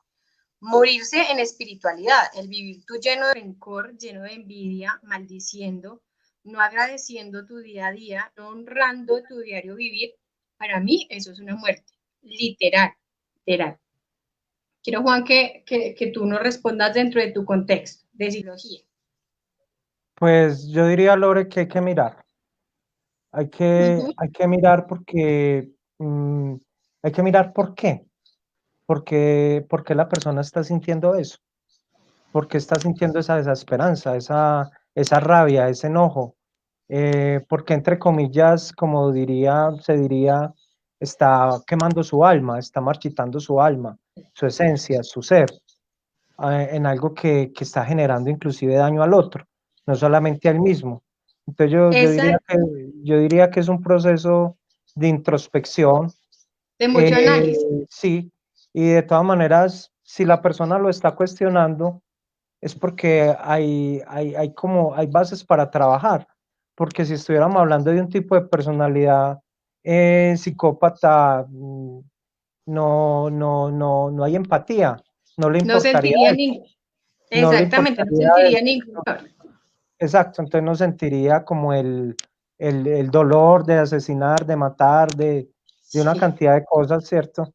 Morirse en espiritualidad, el vivir tú lleno de rencor, lleno de envidia, maldiciendo, no agradeciendo tu día a día, no honrando tu diario vivir, para mí eso es una muerte, literal, literal. Quiero, Juan, que tú nos respondas dentro de tu contexto de psicología. Pues yo diría, Lore, que hay que mirar. Uh -huh. Hay que mirar porque hay que mirar por qué. ¿Por qué la persona está sintiendo eso? ¿Por qué está sintiendo esa desesperanza, esa rabia, ese enojo? Porque entre comillas, como se diría, está quemando su alma, está marchitando su alma, su esencia, su ser, en algo que está generando inclusive daño al otro, no solamente al mismo. Entonces Exacto, yo diría que es un proceso de introspección, de mucho análisis. sí, y de todas maneras, si la persona lo está cuestionando, es porque hay bases para trabajar, porque si estuviéramos hablando de un tipo de personalidad psicópata, no hay empatía, no le No importaría sentiría eso, ningún, no le exactamente, no importaría sentiría eso, ningún dolor. exacto, entonces no sentiría como el dolor de asesinar, de matar, de una Sí, cantidad de cosas, ¿cierto?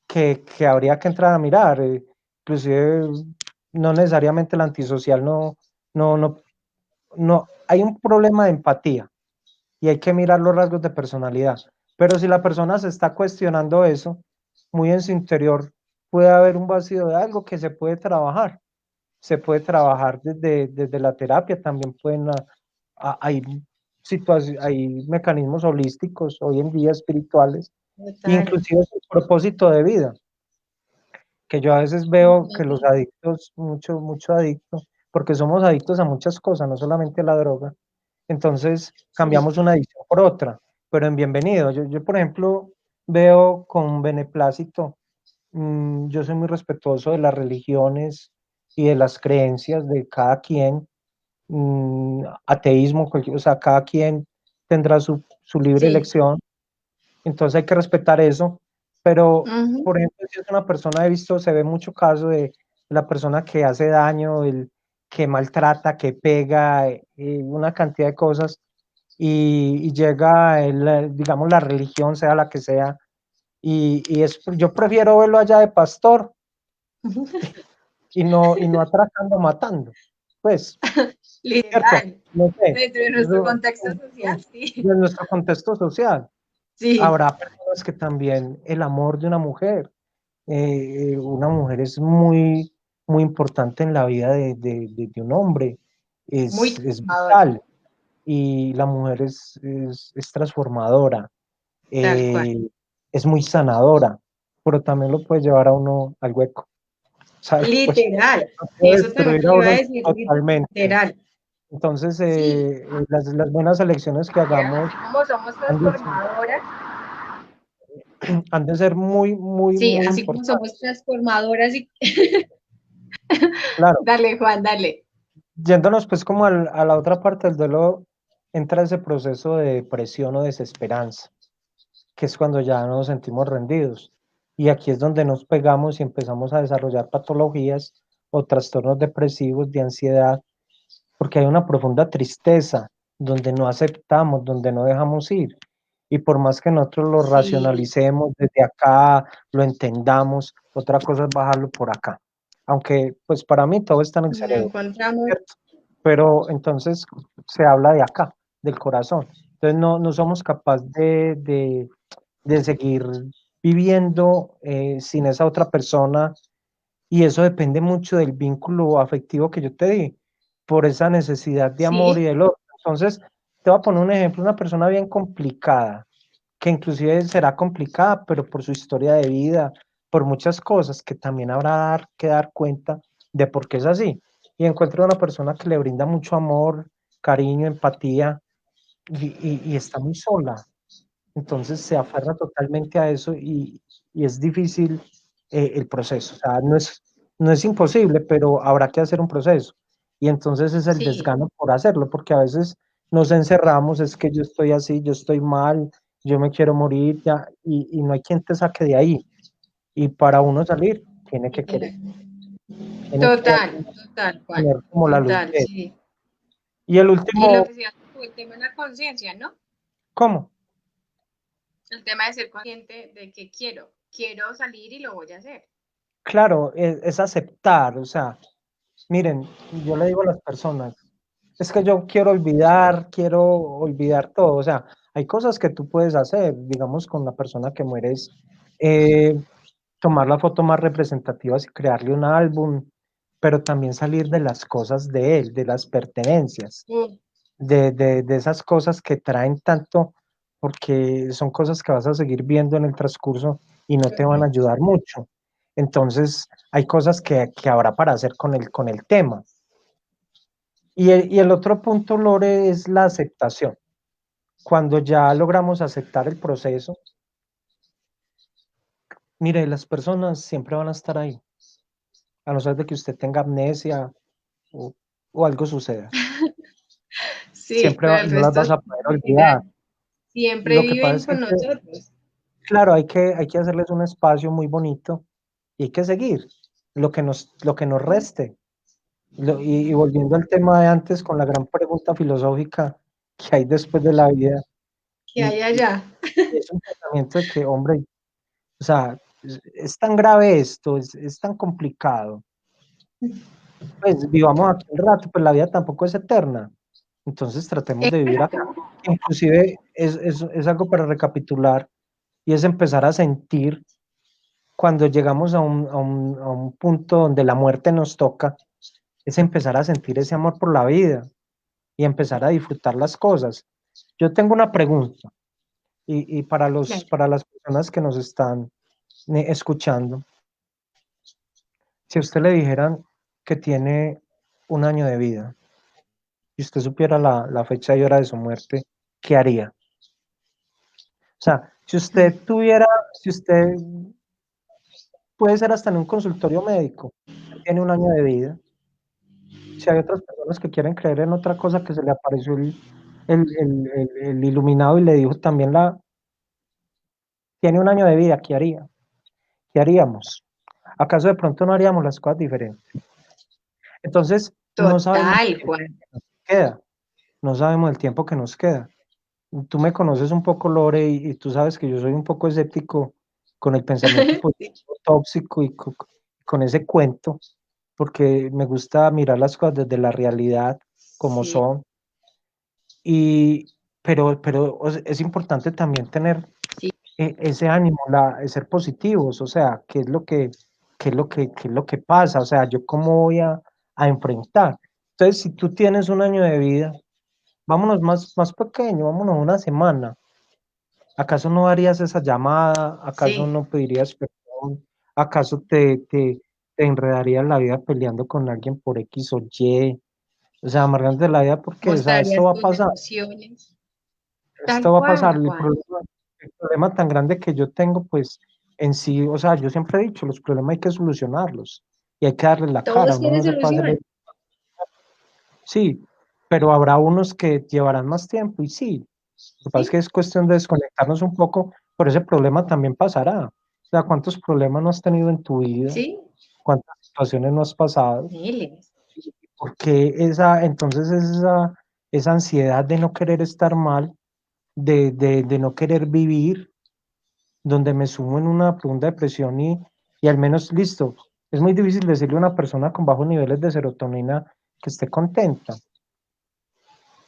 Que habría que entrar a mirar, inclusive no necesariamente el antisocial no, no, no, hay un problema de empatía y hay que mirar los rasgos de personalidad. Pero si la persona se está cuestionando eso, muy en su interior puede haber un vacío de algo que se puede trabajar. Se puede trabajar desde la terapia, también hay hay mecanismos holísticos hoy en día espirituales, total. inclusive su propósito de vida, que yo a veces veo que los adictos, mucho adictos, porque somos adictos a muchas cosas, no solamente a la droga, entonces Sí. cambiamos una adicción por otra, pero en bienvenido. Yo por ejemplo, veo con beneplácito, yo soy muy respetuoso de las religiones y de las creencias de cada quien, ateísmo, o sea, cada quien tendrá su libre Sí. elección, entonces hay que respetar eso, pero Ujú. por ejemplo, si es una persona, he visto, se ve mucho caso de la persona que hace daño, el que maltrata, que pega, una cantidad de cosas, y llega, digamos, la religión, sea la que sea, yo prefiero verlo allá de pastor y no atracando, matando. pues, ¿cierto? Literal. No sé, Dentro de nuestro eso, contexto social, sí. de nuestro contexto social. Sí, Habrá personas que también el amor de una mujer es muy importante en la vida de un hombre, muy es trabajador, vital y la mujer es transformadora, tal cual. eh, es muy sanadora, pero también lo puede llevar a uno al hueco, ¿sabes? Pues Literal. lo puede Eso también destruir te a lo iba a uno decir, totalmente. literal. Entonces, Sí, las buenas elecciones que hagamos así como somos han de ser, transformadoras, han de ser sí, muy así como somos importantes. transformadoras y Claro, dale, Juan, dale. yéndonos pues como a la otra parte del duelo, entra ese proceso de depresión o desesperanza, que es cuando ya nos sentimos rendidos. Y aquí es donde nos pegamos y empezamos a desarrollar patologías o trastornos depresivos de ansiedad, porque hay una profunda tristeza donde no aceptamos, donde no dejamos ir. Y por más que nosotros lo Sí, racionalicemos desde acá, lo entendamos, otra cosa es bajarlo por acá. Aunque pues para mí todo está en el no cerebro, encontramos, ¿cierto? Pero entonces se habla de acá, del corazón. Entonces no somos capaces de seguir viviendo sin esa otra persona y eso depende mucho del vínculo afectivo que yo te di, por esa necesidad de amor y sí, del otro. Entonces, te voy a poner un ejemplo, una persona bien complicada, que inclusive será complicada, pero por su historia de vida, por muchas cosas que también habrá que dar cuenta de por qué es así. Y encuentra una persona que le brinda mucho amor, cariño, empatía y está muy sola. Entonces se aferra totalmente a eso y es difícil el proceso. O sea, no es imposible, pero habrá que hacer un proceso. Y entonces es el sí, desgano por hacerlo, porque a veces nos encerramos, es que yo estoy así, yo estoy mal, yo me quiero morir, ya, y no hay quien te saque de ahí. Y para uno salir, tiene que querer, literal. tiene que Total, total, Juan, tener como la luz total, de él. sí. Y el Y lo último, que decías tú, el tema de la conciencia, ¿no? ¿cómo? El tema de ser consciente de que quiero salir y lo voy a hacer. Claro, es aceptar, o sea, miren, yo le digo a las personas, es que yo quiero olvidar todo, o sea, hay cosas que tú puedes hacer, digamos, con la persona que mueres, eh, tomar la foto más representativa y crearle un álbum, pero también salir de las cosas de él, de las pertenencias, Mm, de esas cosas que traen tanto, porque son cosas que vas a seguir viendo en el transcurso y no te van a correcto. ayudar mucho. Entonces, hay cosas que habrá para hacer con el tema. Y el otro punto, Lore, es la aceptación. Cuando ya logramos aceptar el proceso, mire, las personas siempre van a estar ahí, a no ser de que usted tenga amnesia o, o algo suceda. Sí, pero el No las resto vas en a poder olvidar. general siempre Lo que pasa viven es que con nosotros. claro, hay que hacerles un espacio muy bonito y hay que seguir lo que nos reste. Y volviendo al tema de antes con la gran pregunta filosófica que hay después de la vida, Que hay allá. y es un pensamiento de que, hombre, o sea, es tan grave esto, es tan complicado. Pues vivamos aquí un rato, pues la vida tampoco es eterna. Entonces tratemos de vivir acá. Exacto. Inclusive es algo para recapitular y es empezar a sentir cuando llegamos a un punto donde la muerte nos toca, es empezar a sentir ese amor por la vida y empezar a disfrutar las cosas. Yo tengo una pregunta y Claro. para las personas que nos están escuchando, si a usted le dijeran que tiene un año de vida y usted supiera la fecha y hora de su muerte, ¿qué haría? O sea, si usted puede ser hasta en un consultorio médico, tiene un año de vida, si hay otras personas que quieren creer en otra cosa que se le apareció el iluminado y le dijo también tiene un año de vida, ¿qué haría? ¿Qué haríamos? ¿Acaso de pronto no haríamos las cosas diferentes? Entonces, no sabemos Total, el tiempo Juan. que nos queda, no sabemos el tiempo que nos queda. Tú me conoces un poco, Lore, y tú sabes que yo soy un poco escéptico con el pensamiento Sí, positivo tóxico y con ese cuento. porque me gusta mirar las cosas desde la realidad como Sí, son. Y, pero es importante también tener sí, ese ánimo, ser positivos, o sea, qué es lo que pasa, o sea, yo cómo voy a enfrentar. Entonces, si tú tienes un año de vida, vámonos más pequeño, vámonos una semana. ¿Acaso no harías esa llamada? ¿Acaso sí. no pedirías perdón? ¿Acaso te enredarías la vida peleando con alguien por X o Y? O sea, amargándote la vida porque, o sea, esto Mostrarías va a tus pasar, emociones. esto Tal va a pasar. cual, Juan. El problema tan grande que yo tengo, pues, en sí, o sea, yo siempre he dicho, los problemas hay que solucionarlos y hay que darle la cara, Todos uno tienen no se puede hacer, solución. sí, pero habrá unos que llevarán más tiempo y sí, lo que pasa es que Sí, es cuestión de desconectarnos un poco, pero ese problema también pasará. O sea, ¿cuántos problemas no has tenido en tu vida? sí, ¿Cuántas situaciones no has pasado? miles. Porque entonces esa ansiedad de no querer estar mal, de no querer vivir, donde me sumo en una profunda depresión y al menos listo. Es muy difícil decirle a una persona con bajos niveles de serotonina que esté contenta,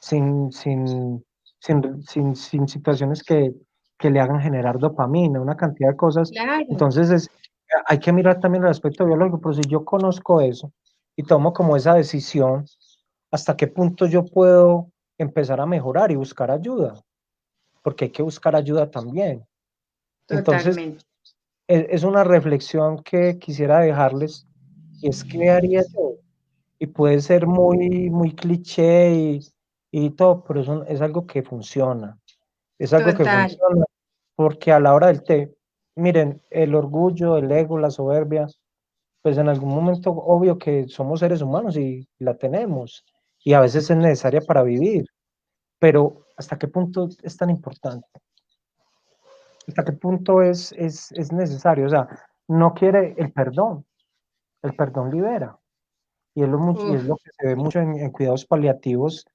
sin, sin, sin situaciones que le hagan generar dopamina, una cantidad de cosas. Claro, Entonces hay que mirar también el aspecto biológico, pero si yo conozco eso y tomo como esa decisión, ¿hasta qué punto yo puedo empezar a mejorar y buscar ayuda? Porque hay que buscar ayuda también. Entonces, totalmente. es una reflexión que quisiera dejarles, y es qué haría yo. Y puede ser muy cliché y todo, pero eso es algo que funciona. Es algo que Total. funciona porque a la hora del té, miren, el orgullo, el ego, la soberbia, pues en algún momento obvio que somos seres humanos y la tenemos y a veces es necesaria para vivir, pero ¿hasta qué punto es tan importante? ¿Hasta qué punto es necesario? O sea, no quiere el perdón libera. Y es Uf, lo que se ve mucho en cuidados paliativos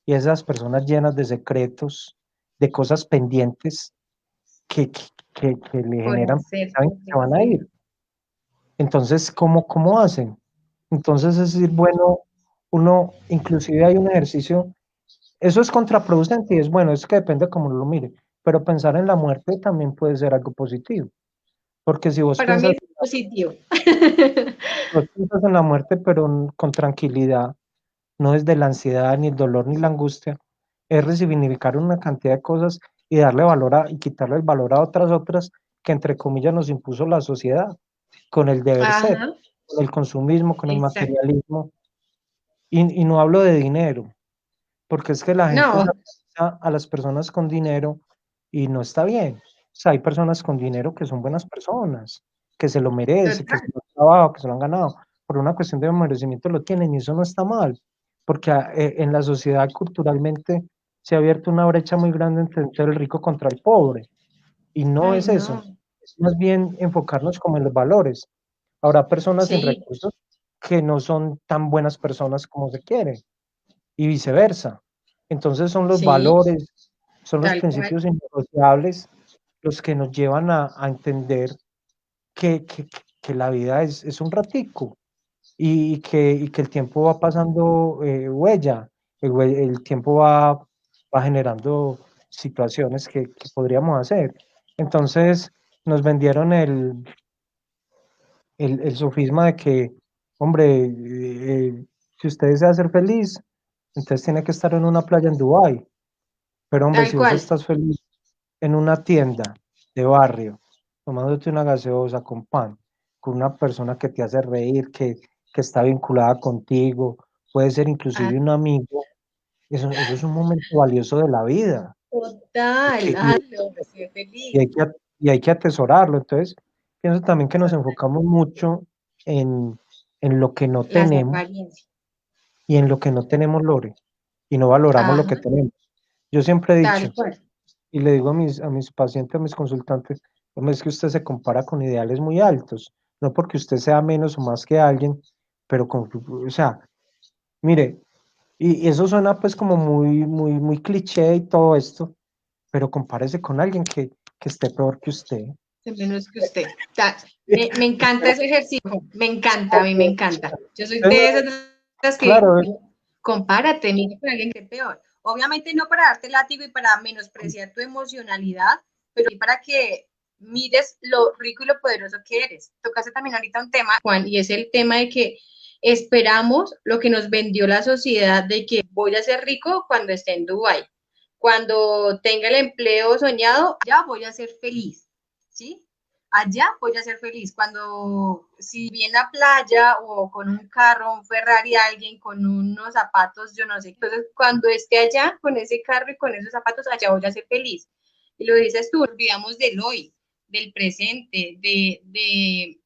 y esas personas llenas de secretos, de cosas pendientes que, que, que le por generan, hacer, saben por que se van a decir. ir. Entonces, ¿cómo hacen? Entonces, es decir, bueno, uno, inclusive hay un ejercicio, eso es contraproducente y es bueno, es que depende de cómo lo mire, pero pensar en la muerte también puede ser algo positivo, porque si vos Para mí piensas, es positivo. vos piensas en la muerte, pero con tranquilidad, no desde la ansiedad, ni el dolor, ni la angustia, es resignificar una cantidad de cosas y darle valor y quitarle el valor a otras que entre comillas nos impuso la sociedad, con el deber ser, Ajá, con el consumismo, con el exacto. materialismo, y no hablo de dinero, porque es que la gente No, sataniza a las personas con dinero y no está bien. O sea, hay personas con dinero que son buenas personas, que se lo merecen, que se total. lo han trabajado, que se lo han ganado. Por una cuestión de merecimiento lo tienen y eso no está mal, porque en la sociedad culturalmente se ha abierto una brecha muy grande entre el rico contra el pobre. Y no Ay, es eso, no. es más bien enfocarnos como en los valores. Habrá personas sin Sí, recursos que no son tan buenas personas como se quiere y viceversa. Entonces son los sí, valores, son los tal cual. principios innegociables los que nos llevan a entender que, que, que la vida es un ratico y que el tiempo va pasando huella, el tiempo va generando situaciones que podríamos hacer. Entonces nos vendieron el sofisma de que, hombre, si usted desea ser feliz, entonces tiene que estar en una playa en Dubái. Pero hombre, Tal si vos cual. estás feliz en una tienda de barrio, tomándote una gaseosa con pan, con una persona que te hace reír, que está vinculada contigo, puede ser Ah, inclusive un amigo, eso es un momento valioso de la vida y, total. que, Hazlo, sé y feliz. hay que, y hay que atesorarlo. Entonces, pienso también que nos Total. enfocamos mucho en lo que no Las tenemos apariencias. y en lo que no tenemos, Lore, y no valoramos lo que Ajá, tenemos. Yo siempre he tal dicho, cual. y le digo a mis pacientes, a mis consultantes, hombre, es que usted se compara con ideales muy altos, no porque usted sea menos o más que alguien, pero con, o sea, mire, y eso suena pues como muy cliché y todo esto, pero compárese con alguien que esté peor que usted. menos que usted. Me encanta ese ejercicio, me encanta, a mí me encanta. Yo soy de esas que claro, compárate, mira con alguien que es peor. Obviamente no para darte látigo y para menospreciar tu emocionalidad, pero para que mires lo rico y lo poderoso que eres. Tocaste también ahorita un tema, Juan, y es el tema de que esperamos lo que nos vendió la sociedad de que voy a ser rico cuando esté en Dubái. Cuando tenga el empleo soñado, ya voy a ser feliz, ¿sí? Allá voy a ser feliz. Cuando, si vi en la playa o con un carro, un Ferrari, alguien con unos zapatos, yo no sé. Entonces, cuando esté allá con ese carro y con esos zapatos, allá voy a ser feliz. Y lo dices tú, olvidamos del hoy, del presente, de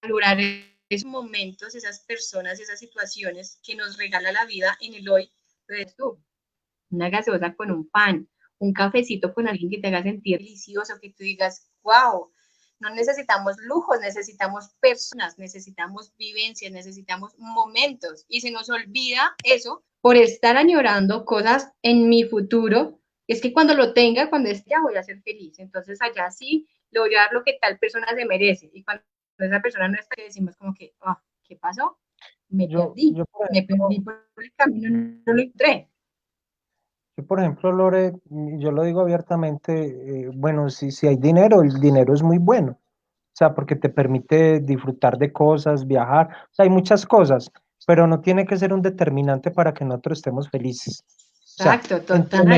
valorar esos momentos, esas personas, esas situaciones que nos regala la vida en el hoy. Entonces tú, una gaseosa con un pan, un cafecito con alguien que te haga sentir delicioso, que tú digas, wow, no necesitamos lujos, necesitamos personas, necesitamos vivencias, necesitamos momentos. Y se nos olvida eso por estar añorando cosas en mi futuro. Es que cuando lo tenga, cuando esté, ya voy a ser feliz. Entonces allá sí le voy a dar lo que tal persona se merece. Y cuando esa persona no está, decimos como que, oh, ¿qué pasó? yo, yo, por Me perdí ejemplo, por el camino, no lo encontré. yo, por ejemplo, Lore, yo lo digo abiertamente, bueno, si hay dinero, el dinero es muy bueno, o sea, porque te permite disfrutar de cosas, viajar, o sea, hay muchas cosas, pero no tiene que ser un determinante para que nosotros estemos felices. O sea, Exacto, total.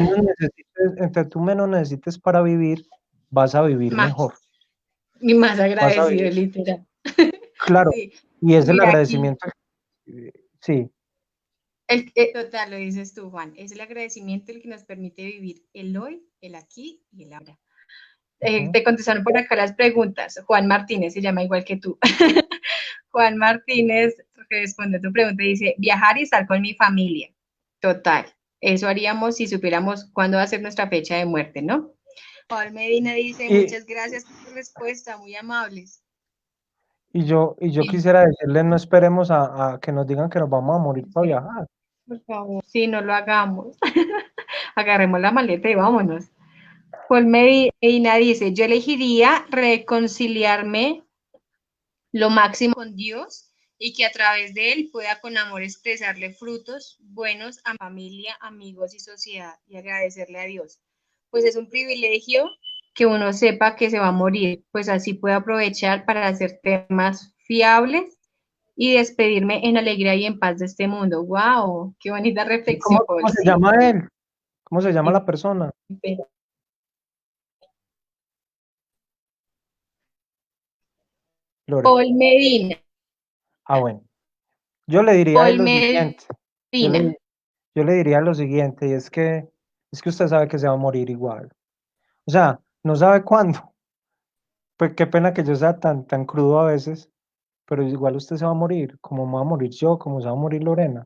entre tú menos necesites para vivir, vas a vivir Más, mejor, y más vas a agradecido, vivir, literal. claro, Sí, y es el mira aquí, agradecimiento, sí, total, lo dices tú, Juan, es el agradecimiento el que nos permite vivir el hoy, el aquí y el ahora. ujú. Te contestaron por acá las preguntas. Juan Martínez se llama igual que tú. Juan Martínez responde a tu pregunta y dice, viajar y estar con mi familia. Total, eso haríamos si supiéramos cuándo va a ser nuestra fecha de muerte, ¿no? Paul Medina dice, Y, muchas gracias por tu respuesta, muy amables. y yo quisiera decirles, no esperemos a que nos digan que nos vamos a morir para viajar. Por favor, sí, no lo hagamos. Agarremos la maleta y vámonos. Paul Medina dice, yo elegiría reconciliarme lo máximo con Dios y que a través de él pueda con amor expresarle frutos buenos a familia, amigos y sociedad y agradecerle a Dios. Pues es un privilegio que uno sepa que se va a morir, pues así puedo aprovechar para hacer temas fiables y despedirme en alegría y en paz de este mundo. ¡Wow! ¡Qué bonita ¿Y reflexión, cómo Paul! se Sí. llama él? ¿Cómo se llama la persona? Lore. Paul Medina. Ah, bueno. Yo le diría a él Paul lo siguiente. Yo Medina. le, yo le diría lo siguiente, y es que usted sabe que se va a morir igual. O sea, no sabe cuándo. Pues qué pena que yo sea tan crudo a veces, pero igual usted se va a morir, como me va a morir yo, como se va a morir Lorena.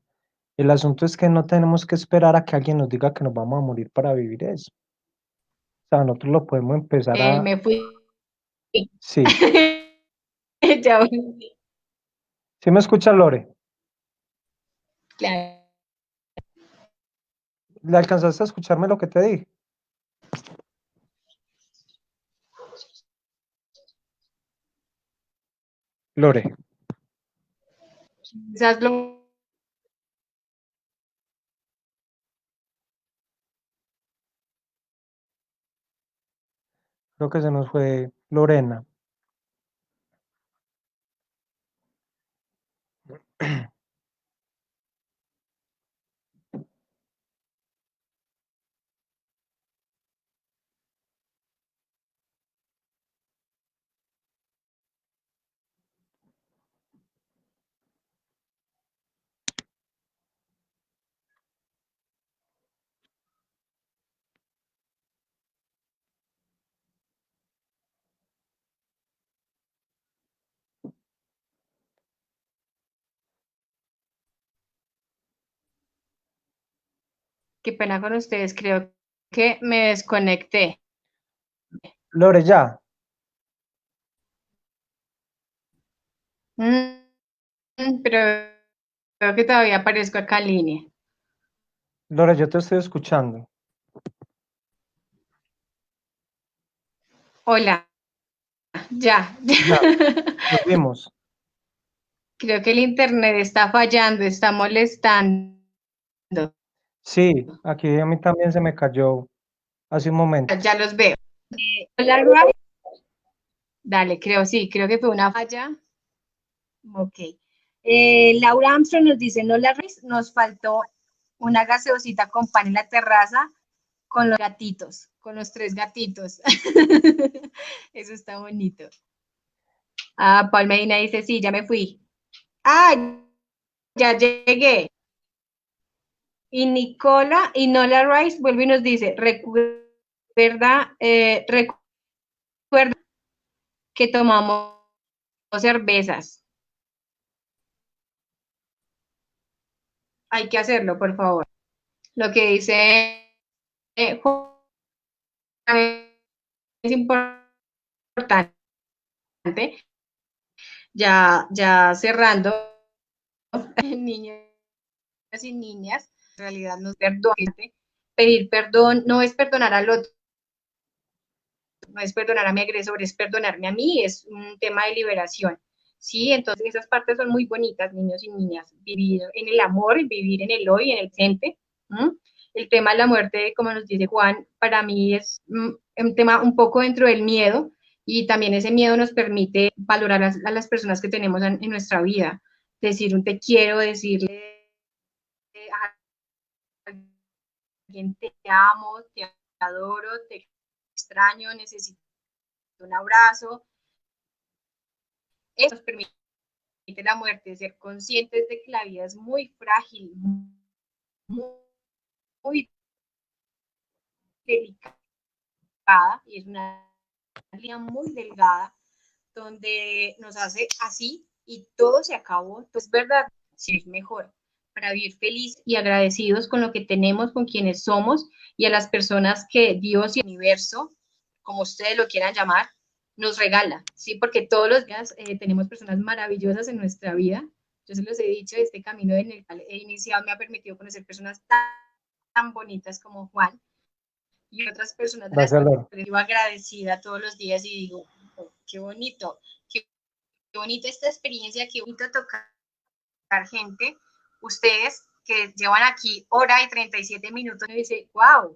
El asunto es que no tenemos que esperar a que alguien nos diga que nos vamos a morir para vivir eso. O sea, nosotros lo podemos empezar a... Me fui. Sí. Ya, ¿Sí me escucha, Lore? claro. ¿Le alcanzaste a escucharme lo que te dije? Lore, Quizás lo creo que se nos fue Lorena. qué pena con ustedes, creo que me desconecté. Lore, ya. Pero creo que todavía aparezco acá en línea. Lore, yo te estoy escuchando. Hola, ya. Ya, nos vimos. Creo que el internet está fallando, está molestando. Sí, aquí a mí también se me cayó hace un momento. Ya los veo. Hola, Ray. Dale, creo que fue una falla. Ok. Laura Armstrong nos dice, no la Riz, nos faltó una gaseosita con pan en la terraza con los gatitos, con los 3 gatitos. Eso está bonito. Ah, Paul Medina dice, sí, ya me fui. Ah, ya llegué. Y Nola Rice vuelve y nos dice, recuerda que tomamos cervezas. Hay que hacerlo, por favor. Lo que dice Juan es importante. Ya cerrando, niños y niñas, en realidad no es perdón. Pedir perdón no es perdonar al otro, no es perdonar a mi agresor, es perdonarme a mí, es un tema de liberación. Sí, entonces esas partes son muy bonitas, niños y niñas, vivir en el amor, vivir en el hoy, en el presente. ¿Mm? El tema de la muerte, como nos dice Juan, para mí es un tema un poco dentro del miedo y también ese miedo nos permite valorar a las personas que tenemos en nuestra vida, decir un te quiero, decirle a alguien te amo, te adoro, te extraño, necesito un abrazo. Eso nos permite la muerte, ser conscientes de que la vida es muy frágil, muy, muy delicada y es una línea muy delgada donde nos hace así y todo se acabó. Pues verdad, sí es mejor para vivir feliz y agradecidos con lo que tenemos, con quienes somos y a las personas que Dios y el universo, como ustedes lo quieran llamar, nos regala, ¿sí? Porque todos los días tenemos personas maravillosas en nuestra vida. Yo se los he dicho, este camino en el cual he iniciado me ha permitido conocer personas tan bonitas como Juan y otras personas de las Gracias, cuales Lore. vivo agradecida todos los días y digo, oh, qué bonita esta experiencia, qué bonito tocar gente. Ustedes que llevan aquí hora y 37 minutos, me dice, wow,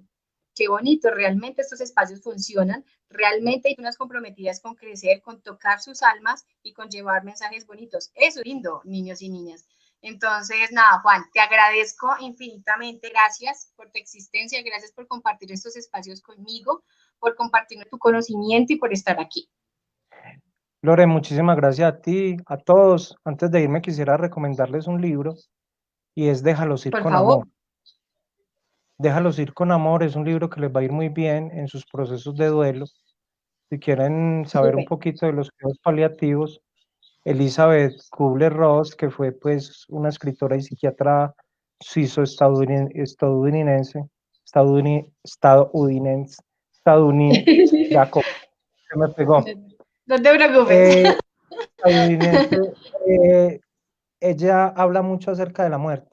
qué bonito, realmente estos espacios funcionan, realmente hay unas comprometidas con crecer, con tocar sus almas y con llevar mensajes bonitos. Eso es lindo, niños y niñas. Entonces, nada, Juan, te agradezco infinitamente, gracias por tu existencia, gracias por compartir estos espacios conmigo, por compartir tu conocimiento y por estar aquí. Lore, muchísimas gracias a ti, a todos. Antes de irme quisiera recomendarles un libro y es Déjalos ir Por con favor. amor. Déjalos ir con amor es un libro que les va a ir muy bien en sus procesos de duelo. Si quieren saber un Súper. poquito de los cuidados paliativos, Elizabeth Kubler-Ross, que fue pues una escritora y psiquiatra suizo-estadounidense, ya se me pegó, No te preocupes. eh, estadounidense, eh, ella habla mucho acerca de la muerte,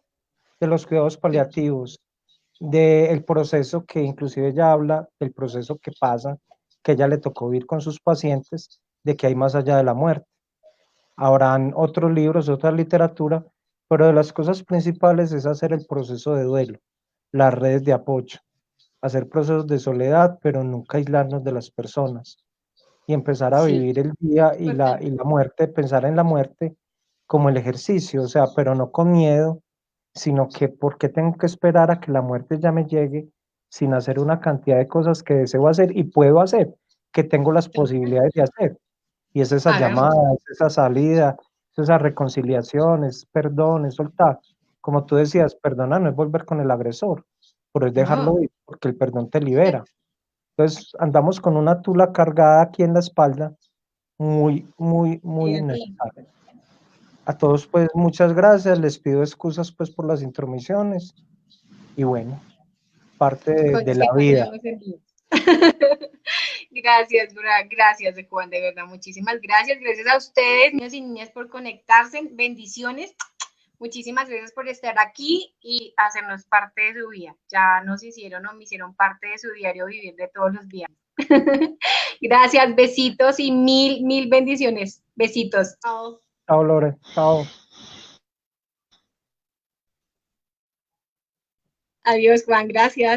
de los cuidados paliativos, del proceso que inclusive ella habla, del proceso que pasa, que ella le tocó vivir con sus pacientes, de que hay más allá de la muerte. Habrán otros libros, otra literatura, pero de las cosas principales es hacer el proceso de duelo, las redes de apoyo, hacer procesos de soledad, pero nunca aislarnos de las personas y empezar a Sí, vivir el día y importante. la muerte, pensar en la muerte como el ejercicio, o sea, pero no con miedo, sino que por qué tengo que esperar a que la muerte ya me llegue sin hacer una cantidad de cosas que deseo hacer y puedo hacer, que tengo las posibilidades de hacer. Y es esa llamada, Hagámoslo. es esa salida, es esa reconciliación, es perdón, es soltar. Como tú decías, perdonar no es volver con el agresor, pero es dejarlo No, ir, porque el perdón te libera. Entonces andamos con una tula cargada aquí en la espalda, muy, muy, muy sí, sí. innecesaria. A todos, pues, muchas gracias, les pido excusas, pues, por las intromisiones, y bueno, parte de Cosas la que vida. cambiamos en vivo. Gracias, gracias, Juan, de verdad, muchísimas gracias. Gracias a ustedes, niños y niñas, por conectarse. Bendiciones. Muchísimas gracias por estar aquí y hacernos parte de su vida. Ya nos hicieron o me hicieron parte de su diario vivir de todos los días. Gracias, besitos y mil bendiciones. Besitos. Chao. Chao, Lore. Chao. Adiós, Juan, gracias.